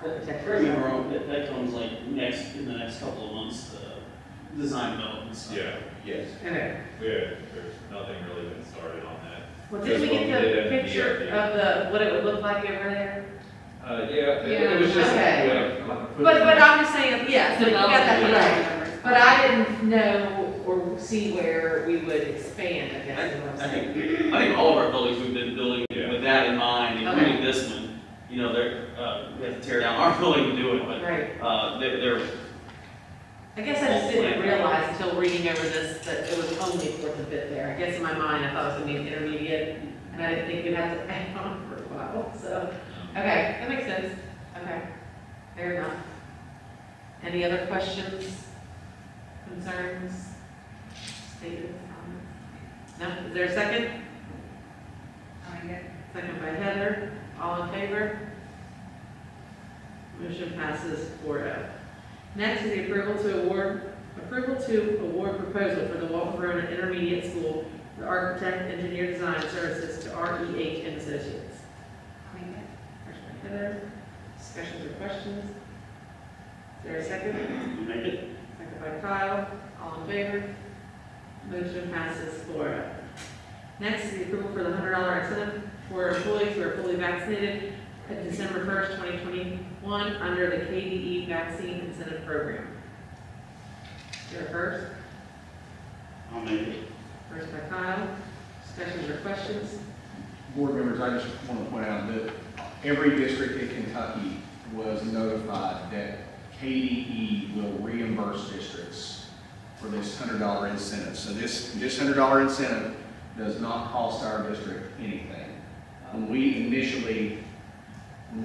Correct me if I'm wrong, that comes like in the next couple of months, the design development stuff. Yeah. Yes. Okay. There's nothing really been started on that. Well, did we Just what get did the at picture ERP. of what it would look like over there? Yeah, it was just, Okay. yeah. But I'm just saying, yeah, so you got that Yeah. right. But I didn't know or see where we would expand, I guess, is what I'm I saying. think all of our buildings we've been building Yeah. with that in mind, including this one. You know, we have to tear down our building to do it, but Right. they're I guess I just didn't realize until reading over this that it was only 4th and 5th there. I guess in my mind, I thought it was gonna be an intermediate, and I didn't think we'd have to add on for a while, so. Okay, that makes sense. Okay, fair enough. Any other questions, concerns, statements, comments? No, is there a second? Second by Heather, all in favor? Motion passes 4-0. Next is the approval to award proposal for the Walton Verona Intermediate School for architect, engineer, design services to REH and Associates. First by Heather, discussions or questions? Is there a second? You make it? Second by Kyle, all in favor? Motion passes 4-0. Next is the approval for the $100 incentive for employees who are fully vaccinated at December 1st, 2021 under the KDE Vaccine Incentive Program. Is there a first? I'll make it. First by Kyle. Discussions or questions? Board members, I just want to point out that every district in Kentucky was notified that KDE will reimburse districts for this $100 incentive. So this $100 incentive does not cost our district anything. When we initially when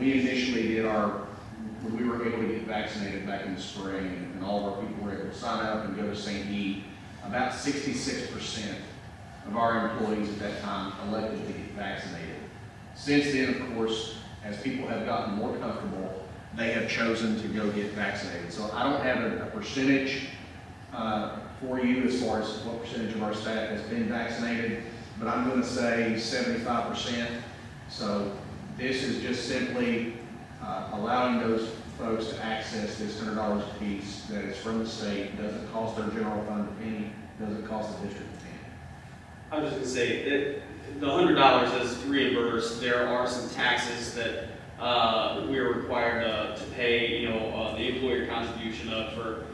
we were able to get vaccinated back in the spring, and all of our people were able to sign up and go to St. E, about 66% of our employees at that time elected to get vaccinated. Since then, of course, as people have gotten more comfortable, they have chosen to go get vaccinated. So I don't have a percentage for you as far as what percentage of our staff has been vaccinated, but I'm going to say 75%. So this is just simply allowing those folks to access this $100 a piece that is from the state, doesn't cost their general fund a penny, doesn't cost the district a penny. I was just gonna say that the $100 is reimbursed. There are some taxes that we are required to pay. You know, the employer contribution up for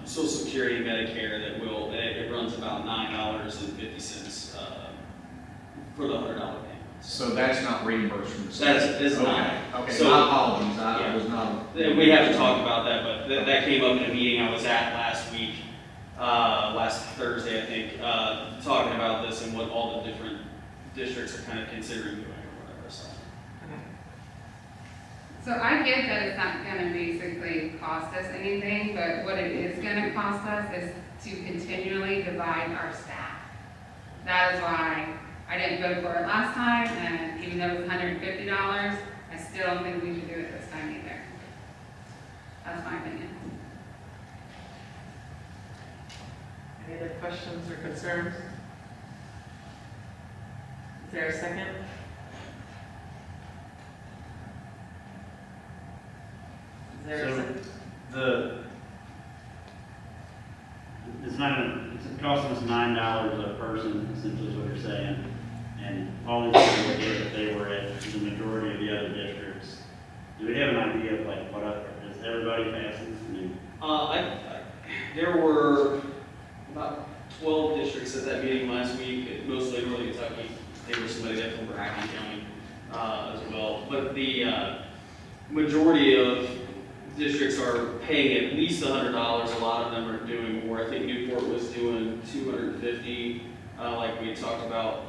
Social Security and Medicare that will it runs about $9.50 for the $100 payment. So that's not reimbursed from the state? That is not. Okay, So, my apologies, I yeah. was not. And we have to talk about that, but that came up in a meeting I was at last week, last Thursday, I think, talking about this and what all the different districts are kind of considering doing or whatever, so. So I get that it's not gonna basically cost us anything, but what it is gonna cost us is to continually divide our staff. That is why I didn't vote for it last time, and even though it's $150, I still don't think we should do it this time either. That's my opinion. Any other questions or concerns? Is there a second? Is there a second? It's costing us $9 a person, essentially is what you're saying. And all these people would get if they were at the majority of the other districts. Do we have an idea of like is everybody passing? I mean, There were about 12 districts at that meeting last week, mostly in Northern Kentucky. There was somebody there from Bracken County as well. But the majority of districts are paying at least $100. A lot of them are doing more. I think Newport was doing $250, like we talked about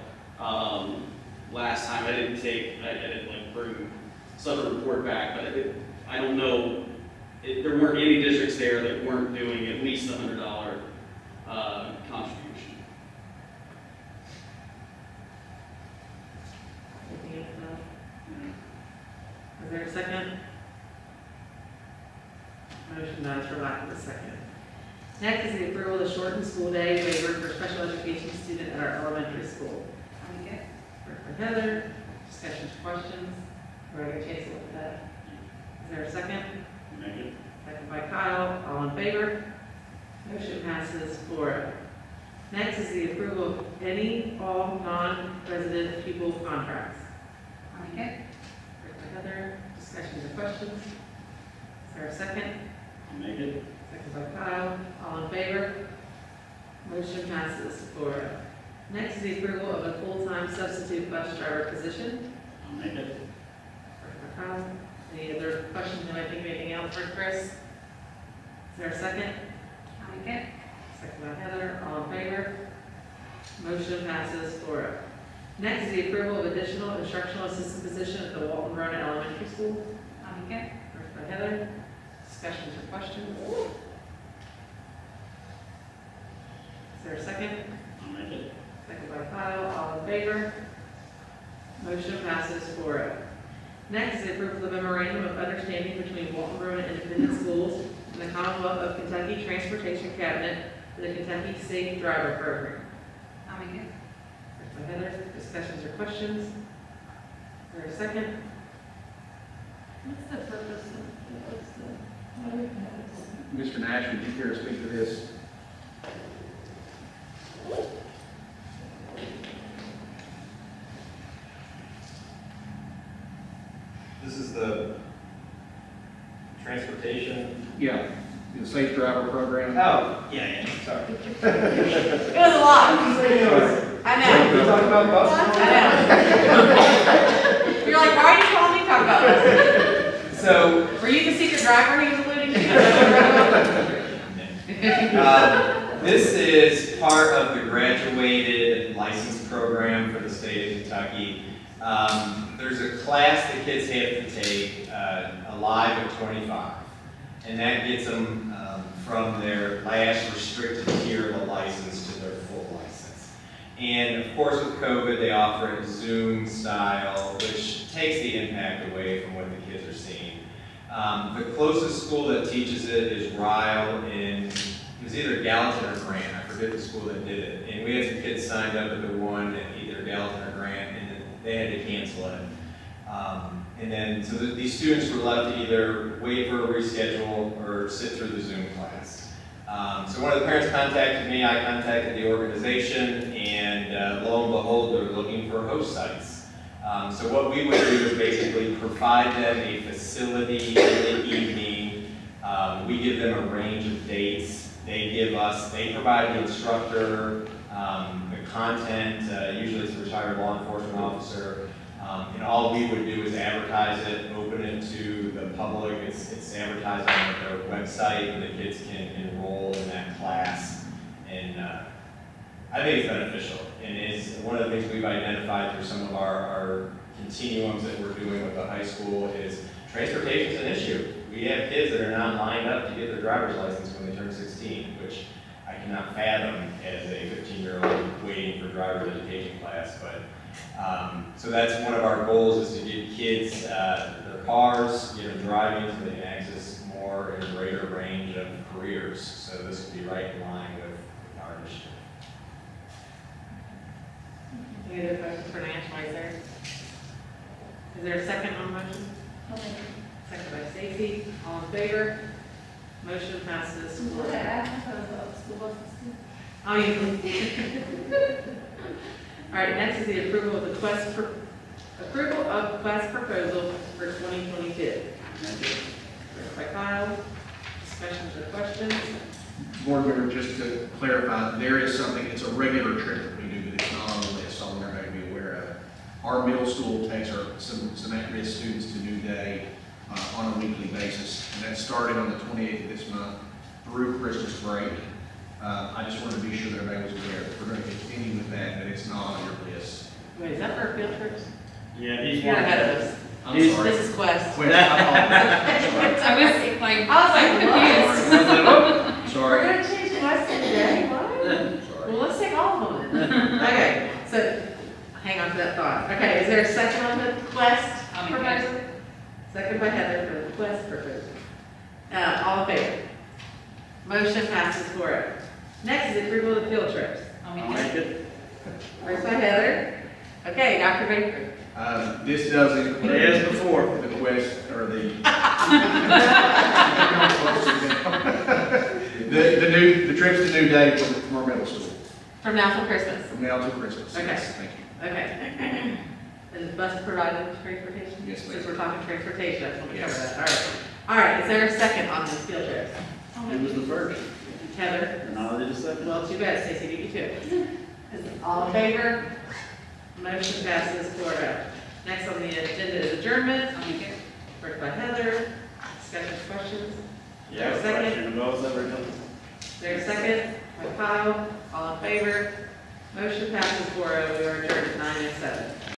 last time. I didn't like bring some report back, but I don't know. There weren't any districts there that weren't doing at least $100 contribution. Anything else? Is there a second? Motion dies for lack of a second. Next is the approval of the shortened school day waiver for special education student at our elementary school. Okay. For Heather, discussions, questions, or I get a chance to look at that. Is there a second? make it. Second by Kyle, all in favor? Motion passes 4-0. Next is the approval of any all non-resident pupil contracts. I'll make it. First by Heather, discussions or questions? Is there a second? I'll make it. Second by Kyle, all in favor? Motion passes 4-0. Next is the approval of a full-time substitute bus driver position. I'll make it. First by Kyle. Any other questions, or anything else for Chris? Is there a second? I'll make it. Second by Heather, all in favor? Motion passes 4-0. Next is the approval of additional instructional assistant position at the Walton Ronan Elementary School. I'll make it. First by Heather, discussions or questions? Is there a second? I'll make it. Second by Kyle, all in favor? Motion passes 4-0. Next is the approval of the memorandum of understanding between Walton Ronan Independent Schools and the Commonwealth of Kentucky Transportation Cabinet for the Kentucky Safe Driver Program. I'll make it. First by Heather, discussions or questions? Is there a second? What's the purpose of Mr. Nash, would you care to speak to this? This is the transportation. Yeah, the Safe Driver Program. Oh, yeah, sorry. It was a lot. I know. We talking about buses? I know. You're like, why are you calling me to talk about this? So, Were you the secret driver he was alluding to? this is part of the graduated license program for the state of Kentucky. There's a class the kids have to take, alive at 25, and that gets them from their last restricted tier of the license to their full license. And of course with COVID, they offer it Zoom style, which takes the impact away from what the kids are seeing. The closest school that teaches it is Ryle it was either Gallatin or Grant, I forget the school that did it. And we had some kids signed up at the one at either Gallatin or Grant, and then they had to cancel it. And then, so these students were left to either wait for a reschedule or sit through the Zoom class. So one of the parents contacted me, I contacted the organization, and lo and behold, they're looking for host sites. So what we would do is basically provide them a facility in the evening. We give them a range of dates. They provide the instructor, the content, usually it's a retired law enforcement officer. And all we would do is advertise it, open it to the public. It's advertised on their website, and the kids can enroll in that class. And I think it's beneficial. And it's one of the things we've identified through some of our continuums that we're doing with the high school is transportation is an issue. We have kids that are not lined up to get their driver's license when they turn 16, which I cannot fathom as a 15-year-old waiting for driver's education class. But so that's one of our goals, is to get kids their cars, get them driving so they can access more and a greater range of careers. So this will be right in line with our initiative. Any other questions for Nash Weiser? Is there a second on the motion? Second by Stacy, all in favor? Motion passes What 4. I asked about school buses. Oh, you. All right, next is the approval of the approval of class proposal for 2022. First by Kyle, discussions or questions? Board member, just to clarify, there is something, it's a regular trip that we do, but it's not on the list, so I want everybody to be aware of it. Our middle school takes some at-risk students to New Day on a weekly basis, and that started on the 28th of this month through Christmas break. I just wanted to be sure that everybody was aware that we're going to continue with that, but it's not on your list. Wait, is that for field trips? Yeah, he's You're one of ahead of the, us. I'm sorry. This is Quest. Quest, I apologize. I was like, I'm confused. Sorry. We're gonna change Quest today, what? Sorry. Well, let's take all of them then. Okay, so, hang on to that thought. Okay, is there a second on the Quest I'll make proposal? Second by Heather for the Quest proposal. All in favor? Motion passes 4-0. Next is approval of the field trips. I'll I'll make make it. it. First by Heather. Okay, Dr. Baker. This does include. As before. The Quest, or the. The trips to New Day from our middle school, From now till Christmas. from now till Christmas. Okay. Yes, thank you. Okay. And the bus provided transportation? Yes, ma'am. Since we're talking transportation, I just want to cover Yes. that. All right. All right, is there a second on this field trip? It was the first. Heather? And I'll do the second. Well, too bad, Stacy, beat you to it. All in favor? Motion passes 4-0. Next on the agenda is adjournment. I'll make it. First by Heather. Discussion, questions? Yeah, Second. question about what's ever done. Is there a second? By Kyle. All in favor? Motion passes 4-0. We are adjourned at 9:07.